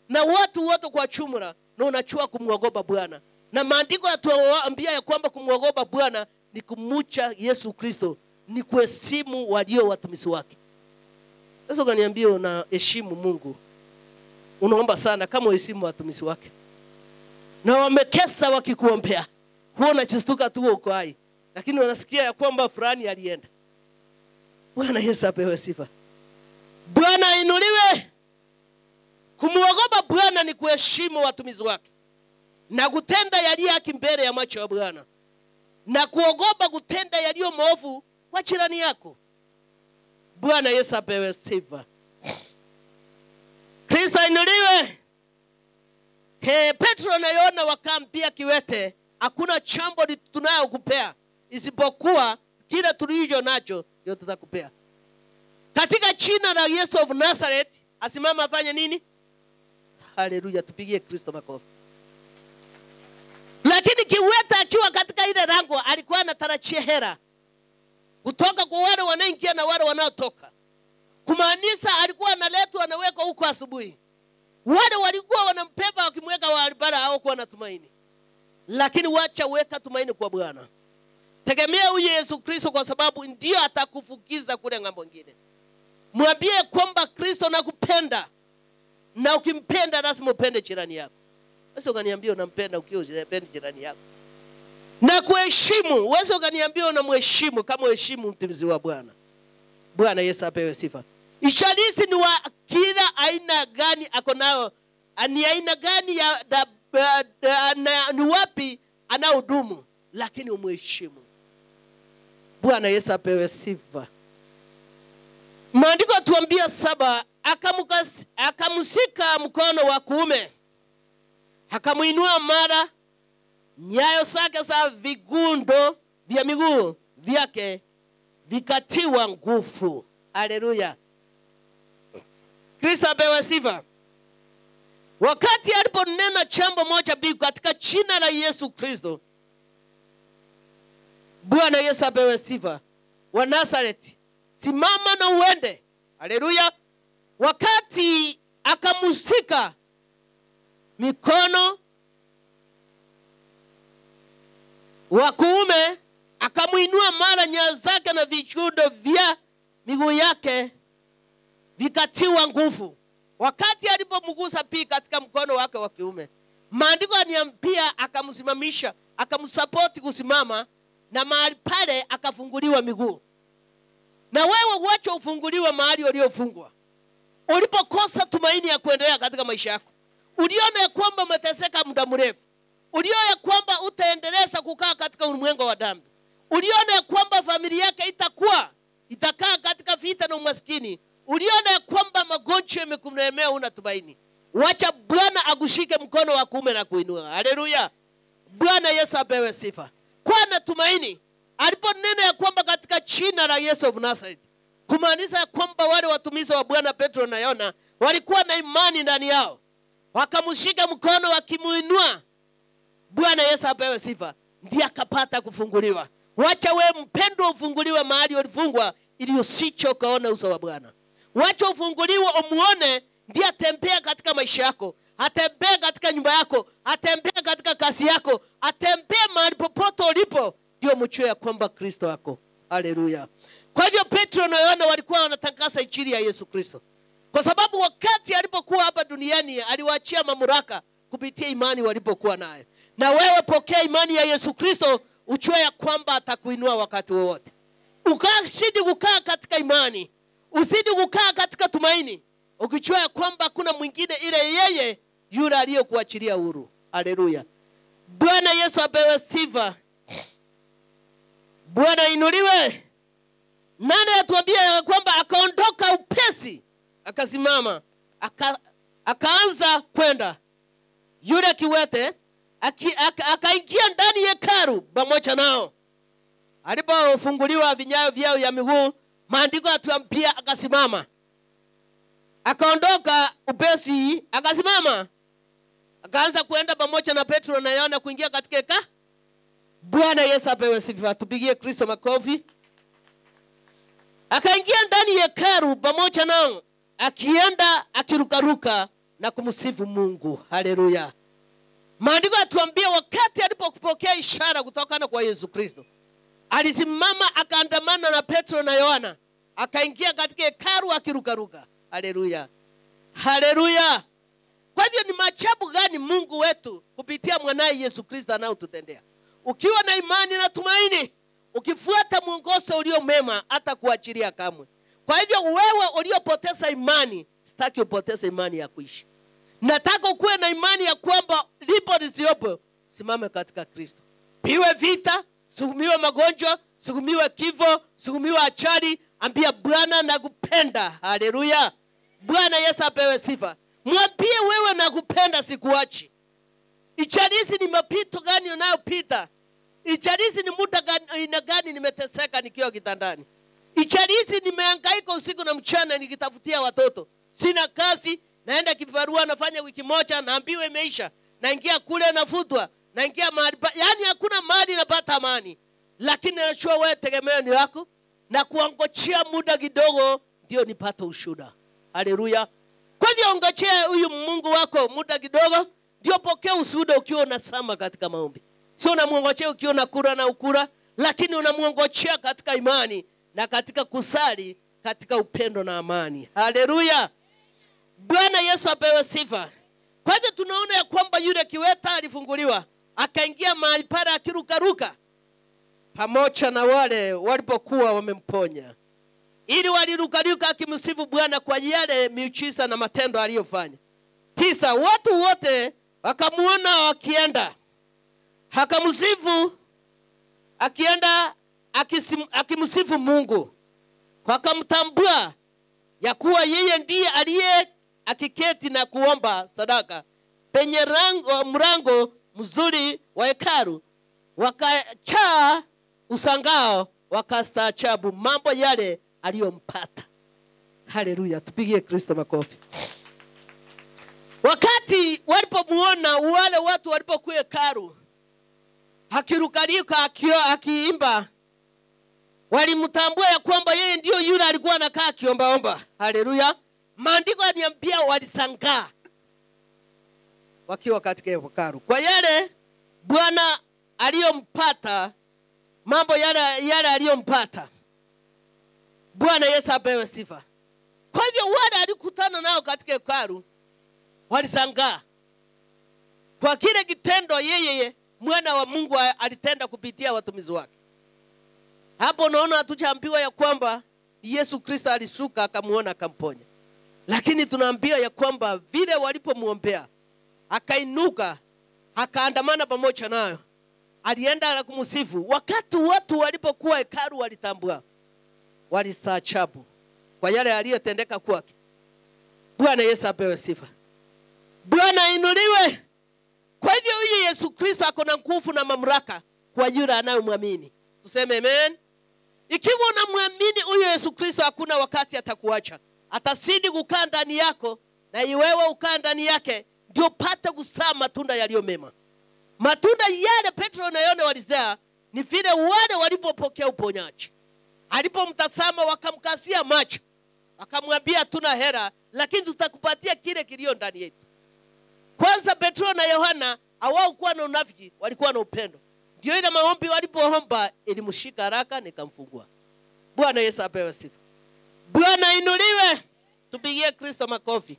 na watu wote kwa jumla, na unajua kumwogopa Bwana. Na maandiko yatuambia ya kwamba kumwogopa Bwana ni kumcha Yesu Kristo, ni kuheshimu walio watumishi wake. Sasa ukaniambia unaheshimu Mungu, unaomba sana kama uheshimu watumishi wake. Na wamekesa wakikuombea, huo unachistuka tu uko hai, lakini wanasikia ya kwamba fulani alienda. Bwana Yesu apewe sifa. Bwana ainuliwe. Kumwogopa Bwana ni kuheshimu watumishi wake na kutenda yaliyo haki mbele ya macho ya Bwana, na kuogopa kutenda yaliyo maovu kwa jirani yako. Bwana Yesu apewe sifa. Kristo ainuliwe. Petro na Yohana wakaambia kiwete, hakuna jambo tunayokupea isipokuwa kile tulicho nacho ndio tutakupea. Katika jina la Yesu of Nazareth, asimama afanye nini? Haleluya, tupigie Kristo makofi. Lakini kiwete akiwa katika ile lango alikuwa anatarajia hera kutoka kwa wale wanaoingia na wale wanaotoka. Kumaanisha alikuwa analetwa anawekwa huko asubuhi. Wale walikuwa wanampeba wakimweka barabara au kwa natumaini. Lakini wacha weka tumaini kwa Bwana. Tegemea huyu Yesu Kristo, kwa sababu ndio atakufukiza kule ngambo nyingine. Mwambie kwamba Kristo nakupenda. Na ukimpenda lazima upende jirani yako. Sasa ukaniambia unampenda ukiwa unapenda jirani yako. Na kuheshimu, wewe ukaniambia unamheshimu kama uheshimu mtumishi wa Bwana. Bwana Yesu apewe sifa. Ishalisi ni wa kila aina gani ako nao, ni aina gani ya ni wapi anahudumu, lakini umheshimu. Bwana Yesu apewe sifa. Maandiko yatuambia 7, akamshika mkono wa kuume, akamuinua mara, nyayo zake za vigundo vya miguu vyake vikatiwa nguvu. Haleluya. Kristo apewe sifa. Wakati aliponena jambo moja bigu katika jina la Yesu Kristo, Bwana Yesu apewe sifa, wa Nazareth, simama na uende. Haleluya. Wakati akamshika mikono wa kuume, akamuinua mara, nyayo zake na vichundo vya miguu yake vikatiwa nguvu. Wakati alipomgusa pia katika mkono wake wa kiume, maandiko yaniambia akamsimamisha, akamsupport kusimama, na mahali pale akafunguliwa miguu. Na wewe uache ufunguliwe mahali uliofungwa. Ulipokosa tumaini ya kuendelea katika maisha yako, uliona ya kwamba umeteseka muda mrefu, uliona ya kwamba utaendeleza kukaa katika ulimwengu wa dhambi, uliona ya kwamba familia yake itakaa katika vita na umaskini, uliona ya kwamba magonjwa yamekulemea, una tumaini, wacha Bwana akushike mkono wa kuume na kuinua. Haleluya. Bwana Yesu apewe sifa. Kwa na tumaini aliponena ya kwamba katika jina la Yesu of Nazareth, kumaanisha kwamba wale watumishi wa Bwana Petro na Yohana walikuwa na imani ndani yao, wakamshika mkono wakimuinua. Bwana Yesu apewe sifa. Ndiye akapata kufunguliwa. Wacha wewe mpendwa ufunguliwe mahali ulifungwa, ili usicho kaona uso wa Bwana. Wacha ufunguliwe umuone, ndiye atembea katika maisha yako, atembea katika nyumba yako, atembea katika kazi yako, atembea mahali popote ulipo, ndio mchue ya kwamba Kristo wako. Haleluya. Kwa hivyo Petro na Yohana walikuwa wanatangaza injili ya Yesu Kristo, kwa sababu wakati alipokuwa hapa duniani aliwaachia mamlaka kupitia imani walipokuwa nayo. Na wewe pokea imani ya Yesu Kristo, ujue ya kwamba atakuinua wakati wowote. Ukazidi kukaa katika imani, usidi kukaa katika tumaini, ukijua ya kwamba kuna mwingine ile yeye yule aliyokuachilia huru. Haleluya. Bwana Yesu apewe sifa. Bwana inuliwe. Nani atuambia ya kwamba akaondoka upesi, akasimama, akaanza kwenda. Yule kiwete akaingia ndani ya hekalu pamoja nao. Alipofunguliwa vinyayo vyao ya miguu, maandiko yatuambia akasimama. Akaondoka upesi, akasimama, akaanza kwenda pamoja na Petro na Yohana kuingia katika hekalu. Bwana Yesu apewe sifa. Tupigie Kristo makofi. Akaingia ndani ya hekalu pamoja nao, akienda akirukaruka na kumsifu Mungu. Haleluya. Maandiko yatuambia wakati alipopokea ishara kutokana kwa Yesu Kristo, alisimama akaandamana na Petro na Yohana, akaingia katika hekalu akirukaruka. Haleluya. Haleluya. Kwa hivyo ni maajabu gani Mungu wetu kupitia mwanae Yesu Kristo anaotutendea. Ukiwa na imani na tumaini, ukifuata mwongozo ulio mema, hata kuachilia kamwe. Kwa hivyo wewe uliopoteza imani, sitaki upoteze imani ya kuishi. Nataka ukuwe na imani ya kwamba lipo lisiopo, simame katika Kristo. Piwe vita, sugumiwe magonjwa, sugumiwe kifo, sugumiwe ajali, ambia Bwana nakupenda. Haleluya. Bwana Yesu apewe sifa. Mwambie wewe nakupenda, sikuachi. Ijalishi ni mapito gani unayopita, ijalishi ni muda gani nimeteseka nikiwa kitandani, ijalishi nimehangaika usiku na mchana nikitafutia watoto, sina kazi, naenda kibarua, nafanya wiki moja, naambiwa imeisha, naingia kule nafutwa, naingia mahali, yani hakuna mahali napata amani. Lakini najua wewe tegemeo ni lako, na kuangojea muda kidogo ndio nipate ushuhuda. Haleluya. Kwa hiyo ongojea huyu Mungu wako muda kidogo, ndio pokea ushuhuda ukiwa unasama katika maombi. Sio unamwongojea ukiwa unakula na ukura, lakini unamwongojea katika imani na katika kusali, katika upendo na amani. Haleluya. Bwana Yesu apewe sifa. Kwa hivyo tunaona ya kwamba yule kiweta alifunguliwa, akaingia mahali pale akirukaruka pamoja na wale walipokuwa wamemponya. Ili walirukaruka akimsifu Bwana kwa yale miujiza na matendo aliyofanya. 9, watu wote wakamuona wakienda, akamsifu, akienda akimsifu Mungu, wakamtambua ya kuwa yeye ndiye aliye akiketi na kuomba sadaka penye mlango mzuri wa hekalu. Wakachaa usangao, wakastaajabu mambo yale aliyompata. Haleluya. Tupigie Kristo makofi. Wakati walipomuona wale watu walipokuwa hekalu akirukaruka akiimba, walimtambua ya kwamba yeye ndio yule alikuwa anakaa akiombaomba. Haleluya. Maandiko yaniambia walisangaa wakiwa katika hekalu kwa yale Bwana aliyompata, mambo yale aliyompata. Bwana Yesu apewe sifa. Kwa hivyo wale alikutana nao katika hekalu walisangaa kwa kile kitendo yeye mwana wa Mungu alitenda kupitia watumishi wake. Hapo unaona hatujaambiwa ya kwamba Yesu Kristo alishuka akamuona akamponya, lakini tunaambiwa ya kwamba vile walipomuombea akainuka akaandamana pamoja nayo, alienda na kumsifu. Wakati watu walipokuwa hekalu walitambua, walistaajabu kwa yale aliyotendeka kwake. Bwana Yesu apewe sifa. Bwana inuliwe. Kwa hivyo huyu Yesu Kristo ako na nguvu na mamlaka kwa yule anayemwamini. Tuseme amen. Ikiwa unamwamini huyo Yesu Kristo, hakuna wakati atakuacha. Atazidi kukaa ndani yako, na wewe ukaa ndani yake, ndio pate kuzaa matunda yaliyo mema. Matunda yale Petro na Yohana walizaa ni vile wale walipopokea uponyaji. Alipomtazama wakamkasia macho, akamwambia tuna hela, lakini tutakupatia kile kilio ndani yetu. Kwanza Petro na Yohana hawakuwa na unafiki, walikuwa na upendo. Ndio ile maombi walipoomba ilimshika haraka nikamfungua. Bwana Yesu apewe sifa. Bwana inuliwe. Tupigie Kristo makofi.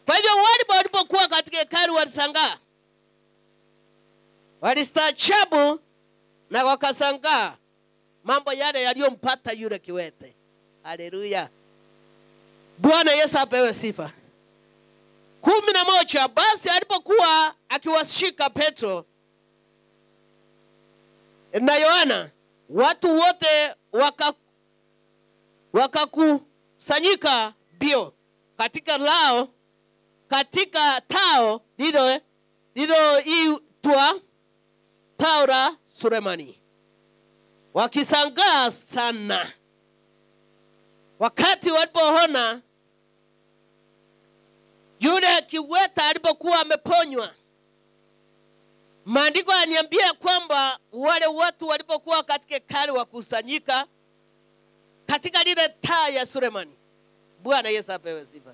Kwa hivyo walipokuwa katika hekalu walishangaa. Walistaajabu na wakashangaa mambo yale yaliyompata yule kiwete. Haleluya. Bwana Yesu apewe sifa. 11, basi alipokuwa akiwashika Petro na Yohana, watu wote wakakusanyika bio katika tao lililoitwa tao la Sulemani, wakishangaa sana wakati walipoona yule kiwete alipokuwa ameponywa. Maandiko yaniambia kwamba wale watu walipokuwa katika hekalu wakusanyika katika lile taa ya Sulemani. Bwana Yesu apewe sifa.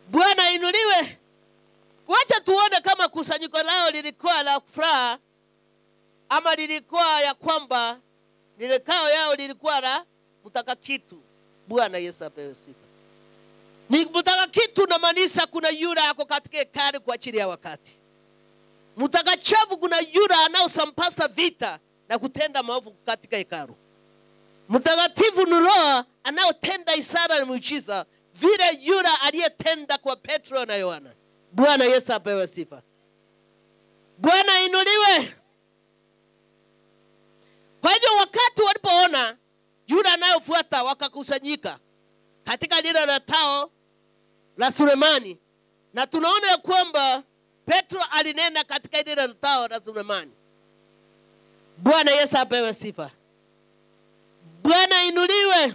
Bwana inuliwe. Wacha tuone kama kusanyiko lao lilikuwa la furaha ama lilikuwa ya kwamba lile kao yao lilikuwa la mtakatifu. Bwana Yesu apewe sifa. Ni mtakatifu na maanisha kuna yule ako katika hekalu kwa ajili ya wakati. Mtakatifu kuna yule anaosampasa vita na kutenda maovu katika hekalu. Mtakatifu ni Roho anaotenda ishara na miujiza vile yule aliyetenda kwa Petro na Yohana. Bwana Yesu apewe sifa. Bwana inuliwe. Kwa hivyo wakati walipoona yule anayofuata wakakusanyika katika lile la tao la Sulemani, na tunaona ya kwamba Petro alinena katika lile la tao la Sulemani. Bwana Yesu apewe sifa. Bwana inuliwe.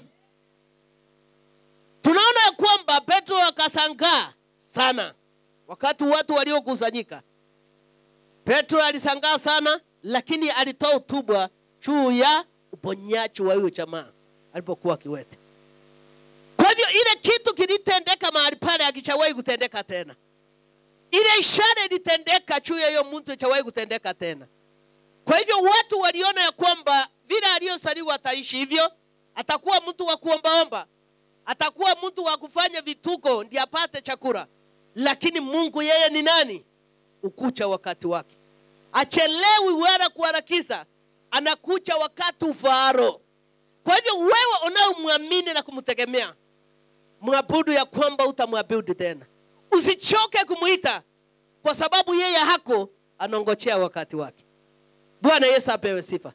Tunaona ya kwamba Petro akashangaa sana wakati watu waliokusanyika. Petro alishangaa sana, lakini alitoa hotuba juu ya uponyaji wa huyo jamaa alipokuwa kiwete. Kwa hivyo ile kitu kilitendeka mahali pale hakijawahi kutendeka tena. Ile ishara ilitendeka juu ya huyo mtu hakijawahi kutendeka tena. Kwa hivyo watu waliona ya kwamba vile aliyosaliwa ataishi hivyo, atakuwa mtu wa kuombaomba, atakuwa mtu wa kufanya vituko ndiye apate chakula. Lakini Mungu yeye ni nani? Ukucha wakati wake. Achelewi wala kuharakisha, anakucha wakati ufaaro. Kwa hivyo wewe unaomwamini na kumtegemea, mwabudu ya kwamba utamwabudu tena. Usichoke kumuita kwa sababu yeye hako anongojea wakati wake. Bwana Yesu apewe sifa.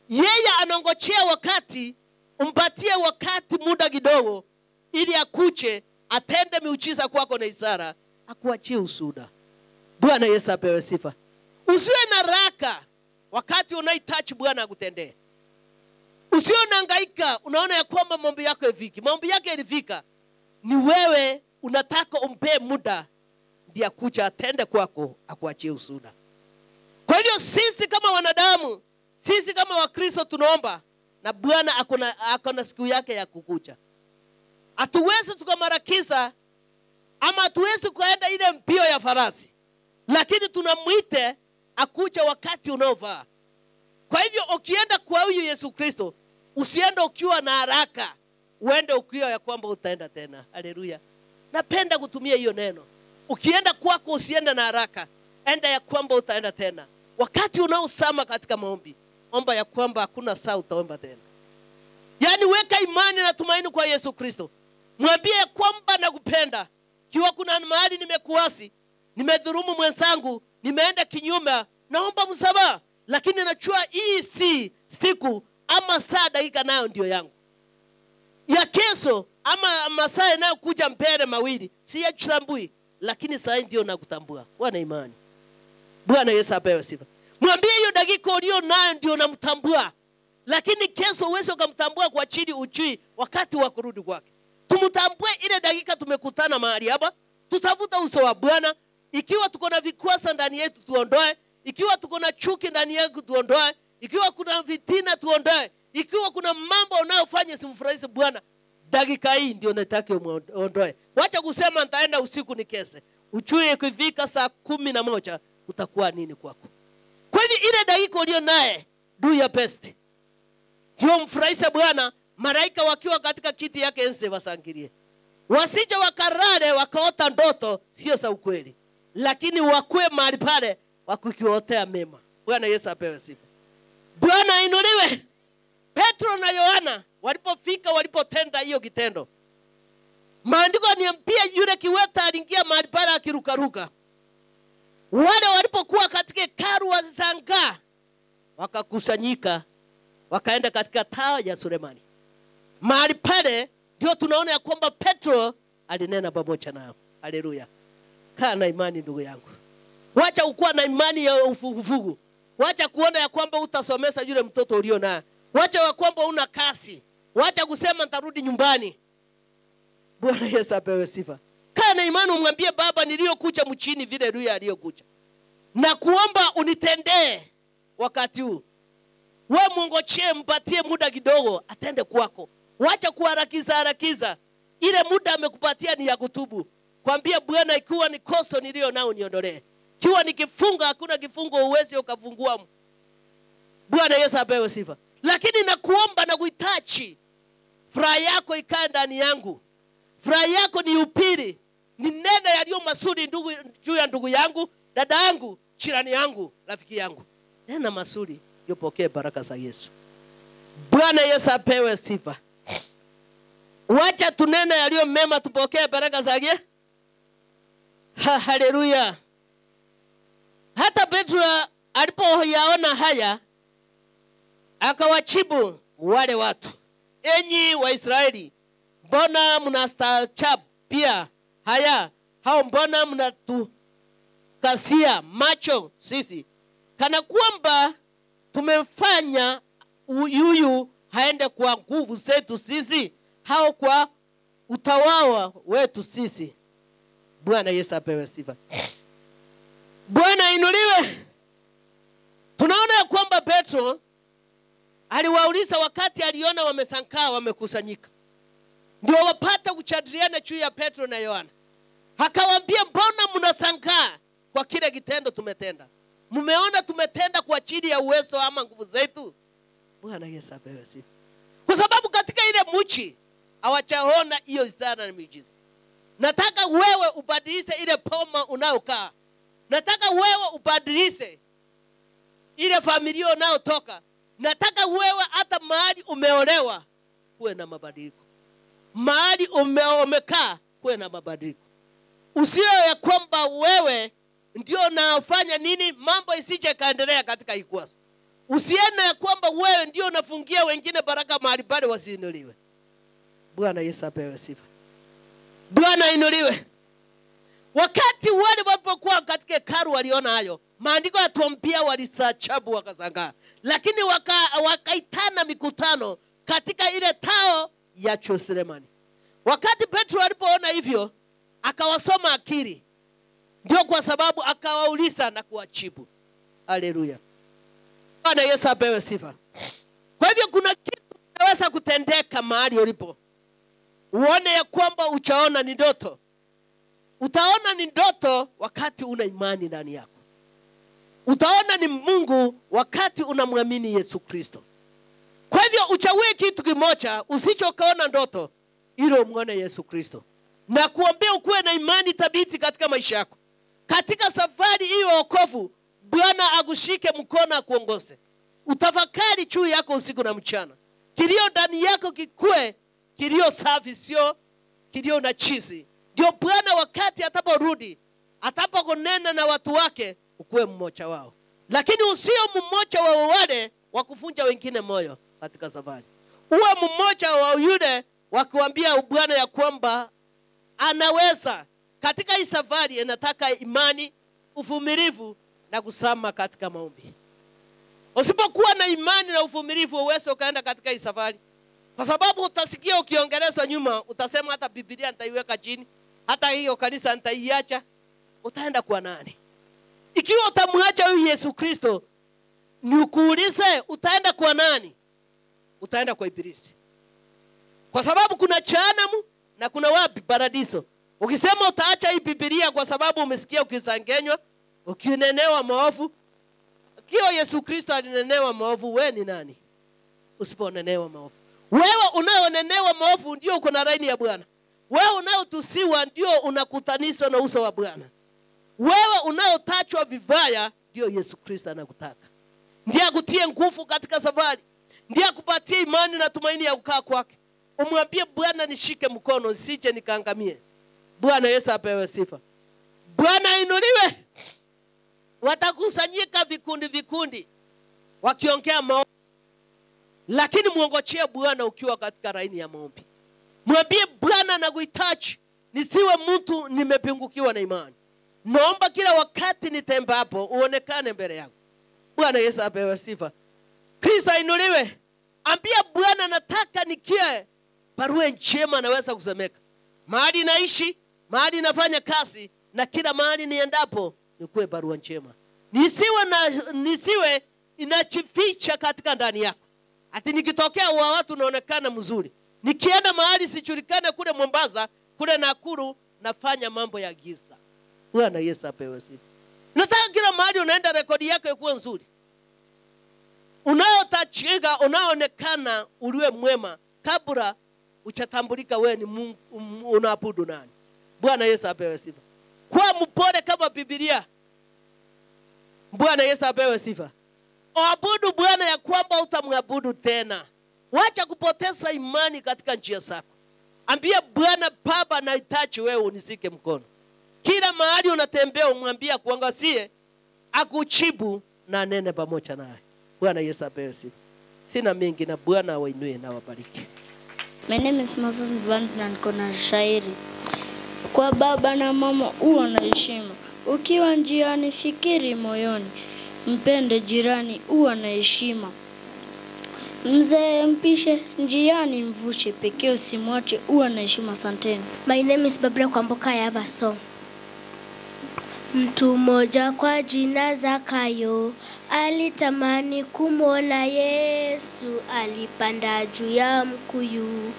Yeye anongojea wakati, umpatie wakati muda kidogo ili akuche atende miujiza kwako na ishara, akuachie ushuhuda. Bwana Yesu apewe sifa. Usiwe na haraka wakati unahitaji Bwana akutendee. Usiwe unahangaika unaona ya kwamba mambo yako yafiki. Mambo yake yalifika. Ni wewe unataka umpe muda ndiye akucha atende kwako, akuachie ushuhuda. Kwa hivyo sisi kama wanadamu, sisi kama Wakristo tunaomba na Bwana akona siku yake ya kukucha. Hatuwezi tukamarakiza ama hatuwezi kuenda ile mbio ya farasi, lakini tunamuite akucha wakati unaofaa. Kwa hivyo ukienda kwa huyu Yesu Kristo, usiende ukiwa na haraka, uende ukiwa ya kwamba utaenda tena. Haleluya. Napenda kutumia hiyo neno. Ukienda kwako usiende na haraka, enda ya kwamba utaenda tena. Wakati unaosama katika maombi, omba ya kwamba hakuna saa utaomba tena. Yaani weka imani na tumaini kwa Yesu Kristo. Mwambie kwamba nakupenda. Kiwa kuna mahali nimekuasi, nimedhulumu mwenzangu, nimeenda kinyume, naomba msamaha, lakini najua hii si siku ama saa dakika nayo ndio yangu. Ya kesho ama masaa yanayokuja mbele mawili siyachambui, lakini saa ndio nakutambua. Wana imani. Bwana Yesu apewe sifa. Mwambie hiyo dakika ulio nayo ndio namtambua. lakini kesho uweze ukamtambua kwa chini ujui wakati wa kurudi kwake. Tumtambue ile dakika tumekutana mahali hapa, tutafuta uso wa Bwana. Ikiwa tuko na vikwazo ndani yetu tuondoe, ikiwa tuko na chuki ndani yetu tuondoe, ikiwa kuna vitina tuondoe, ikiwa kuna mambo unayofanya simfurahishe Bwana, dakika hii ndio nataka uondoe. Wacha kusema nitaenda usiku nikese. Ujue ikifika saa 11 utakuwa nini kwako. Kwani ile dakika ulio naye do your best. Ndio mfurahishe Bwana, malaika wakiwa katika kiti yake enzi wasangilie. Wasije wakarare wakaota ndoto sio za ukweli, lakini wakue mahali pale wakikiotea mema. Bwana Yesu apewe sifa. Bwana inuliwe. Petro na Yohana walipofika, walipotenda hiyo kitendo, maandiko yaniambia yule kiwete aliingia mahali pale akirukaruka. Wale walipokuwa katika hekalu washangaa, wakakusanyika wakaenda katika tao ya Sulemani. Mahali pale ndio tunaona ya kwamba Petro alinena pamoja nao. Haleluya. Kaa na imani ndugu yangu. Wacha ukuwa na imani ya ufugufugu. Wacha kuona ya kwamba utasomesa yule mtoto ulio naye. Wacha ya kwamba una kasi. Wacha kusema nitarudi nyumbani. Bwana Yesu apewe sifa. Kaa na imani umwambie Baba niliyokuja mchini vile Elia aliyokuja, na kuomba unitendee wakati huu. Wewe mungochee, mpatie muda kidogo atende kwako. Wacha kuharakiza. Ile muda amekupatia ni ya kutubu. Kwambia Bwana, ikiwa ni kosa nilio nao niondolee. Ikiwa nikifunga hakuna kifungo uwezi ukafungua. Bwana Yesu apewe sifa. Lakini nakuomba na kuhitaji furaha yako ikae ndani yangu. Furaha yako ni upiri, ni neno yaliyo mazuri ndugu, juu ya ndugu yangu, dada yangu, jirani yangu, rafiki yangu. Nena mazuri yopokee baraka za Yesu. Bwana Yesu apewe sifa. Wacha tunene yaliyo mema tupokee baraka zake. Haleluya. Hata Petro alipoyaona haya akawajibu wale watu, enyi Waisraeli, mbona mnastaajabu pia haya? Hao mbona mnatukasia macho sisi, kana kwamba tumefanya huyu haende kwa nguvu zetu sisi, hao kwa utawala wetu sisi. Bwana Yesu apewe sifa. Bwana inuliwe. Tunaona ya kwamba Petro aliwauliza wakati aliona wamesankaa wamekusanyika, ndio wapata kuchadriana juu ya Petro na Yohana. Akawaambia, mbona mnasangaa kwa kile kitendo tumetenda? Mmeona tumetenda kwa ajili ya uwezo ama nguvu zetu? Bwana Yesu apewe sifa. Kwa sababu katika ile mchi hawajaona hiyo ishara na miujiza. Nataka wewe ubadilishe ile poma unaokaa. Nataka wewe ubadilishe ile familia unayotoka. Nataka wewe hata mahali umeolewa kuwe na mabadiliko. Mahali umekaa kuwe na mabadiliko. Usio ya kwamba wewe ndio unafanya nini mambo isije kaendelea katika ikwazo. Usione ya kwamba wewe ndio unafungia wengine baraka mahali pale wasiinuliwe. Bwana Yesu apewe sifa. Bwana inuliwe. Wakati wale walipokuwa katika hekalu waliona hayo, maandiko yatuambia walisaajabu wakashangaa. Lakini wakaitana mikutano katika ile tao ya Sulemani. Wakati Petro alipoona hivyo, akawasoma akili. Ndio kwa sababu akawauliza na kuwajibu. Haleluya. Bwana Yesu apewe sifa. Kwa hivyo kuna kitu kinaweza kutendeka mahali ulipo. Uone ya kwamba uchaona ni ndoto. Utaona ni ndoto wakati una imani ndani yako. Utaona ni Mungu wakati unamwamini Yesu Kristo. Kwa hivyo uchague kitu kimoja, usichokaona ndoto, ili umuone Yesu Kristo. Na kuombea ukuwe na imani thabiti katika maisha yako. Katika safari hiyo wokovu, Bwana akushike mkono akuongoze. Utafakari juu yako usiku na mchana. Kilio ndani yako kikue kilio safi, sio kilio na chizi. Ndio Bwana wakati ataporudi, atapokunena na watu wake, ukuwe mmoja wao. Lakini usio mmoja wa wale wakufunja wengine moyo katika safari. Uwe mmoja wa yule wakuambia Bwana ya kwamba anaweza. Katika hii safari inataka imani, uvumilivu na kusama katika maombi. Usipokuwa na imani na uvumilivu uweze ukaenda katika hii safari. Kwa sababu utasikia ukiongelezwa nyuma, utasema hata Biblia nitaiweka chini, hata hiyo kanisa nitaiacha. Utaenda kwa nani? Ikiwa utamwacha huyu Yesu Kristo, nikuulize utaenda kwa nani? Utaenda kwa Ibilisi. Kwa sababu kuna jehanamu na kuna wapi? Paradiso. Ukisema utaacha hii Biblia kwa sababu umesikia ukisangenywa, ukinenewa maovu, ikiwa Yesu Kristo alinenewa maovu, wewe ni nani? Usiponenewa maovu. Wewe unaonenewa maovu ndio uko na laini ya Bwana. Wewe unaotusiwa ndio unakutanisha na uso wa Bwana. Wewe unaotachwa vibaya ndio Yesu Kristo anakutaka. Ndiye akutie nguvu katika safari. Ndiye akupatie imani na tumaini ya kukaa kwake. Umwambie Bwana nishike mkono nisije nikaangamie. Bwana Yesu apewe sifa. Bwana inuliwe. Watakusanyika vikundi wakiongea maombi. Lakini muongojee Bwana ukiwa katika laini ya maombi. Mwambie Bwana nakuhitaji, nisiwe mtu nimepingukiwa na imani. Naomba kila wakati nitembapo uonekane mbele yangu. Bwana Yesu apewe sifa. Kristo inuliwe. Ambia Bwana nataka nikie barua njema naweza kusemeka. Mahali naishi, mahali nafanya kazi, na kila mahali niendapo nikuwe barua njema. Nisiwe inachificha katika ndani yako. Ati nikitokea wa watu naonekana mzuri. Nikienda mahali sijulikane kule Mombasa, kule Nakuru nafanya mambo ya giza. Bwana Yesu apewe sifa. Nataka kila mahali unaenda rekodi yako ikuwe nzuri. Unaotachiga, unaonekana uliwe mwema kabla uchatambulika wewe ni Mungu unaabudu nani. Bwana Yesu apewe sifa. Kwa mpole kama Biblia. Bwana Yesu apewe sifa. Abudu Bwana ya kwamba utamwabudu tena. Wacha kupoteza imani katika njia zako. Ambia Bwana Baba nahitaji wewe unisike mkono. Kila mahali unatembea umwambia kuangazie, akujibu na nene pamoja naye. Bwana Yesu apewe sifa. Sina mengi na Bwana awainue na wabariki. My name is Moses Mbandi na niko na shairi. Kwa baba na mama uwe na heshima. Ukiwa njiani fikiri moyoni. Mpende jirani uwe na heshima. Mzee mpishe njiani mvushe, pekee usimwache uwe na heshima. Asanteni. My name is Barbara Kwamboka. I have a song. Mtu mmoja kwa jina Zakayo alitamani kumwona Yesu, alipanda juu ya mkuyu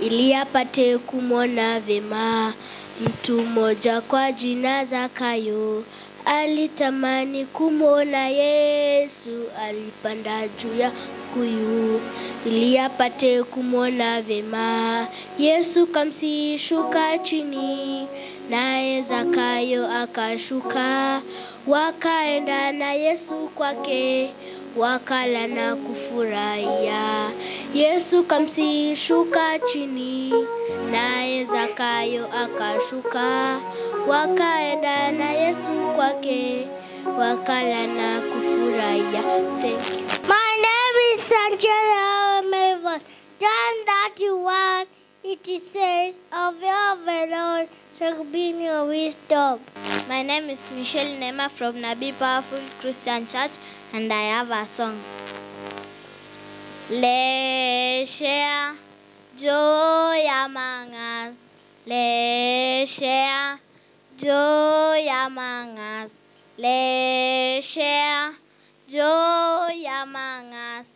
ili apate kumwona vema. Mtu mmoja kwa jina Zakayo alitamani kumwona Yesu, alipanda juu ya mkuyu ili apate kumwona vema. Yesu kamsishuka chini, naye Zakayo akashuka, wakaenda na Yesu kwake, wakala na kufurahia. Yesu kamsishuka chini, naye Zakayo akashuka, wakaenda na Yesu kwake, wakala na kufurahia. Thank you. My name is Sanjay Melvin. John 31, it says, of the Lord shall be your wisdom. My name is Michelle Nema from Nabi Powerful Christian Church, and I have a song. Let's share joy among us. Let's share joy among us. Let's share joy among us.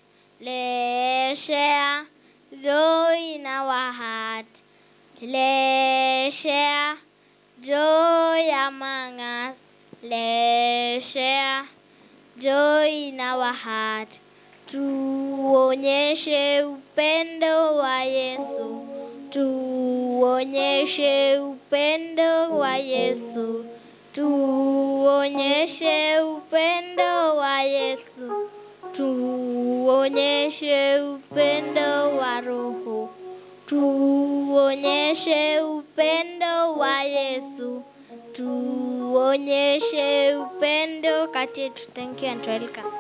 Let's share joy in our heart. Let's share joy among us. Let's share joy in our heart. Tuonyeshe upendo wa Yesu. Tuonyeshe upendo wa Yesu. Tuonyeshe upendo wa Yesu. Tuonyeshe upendo wa Roho. Tuonyeshe upendo wa Yesu. Tuonyeshe upendo kati yetu. Thank you and welcome.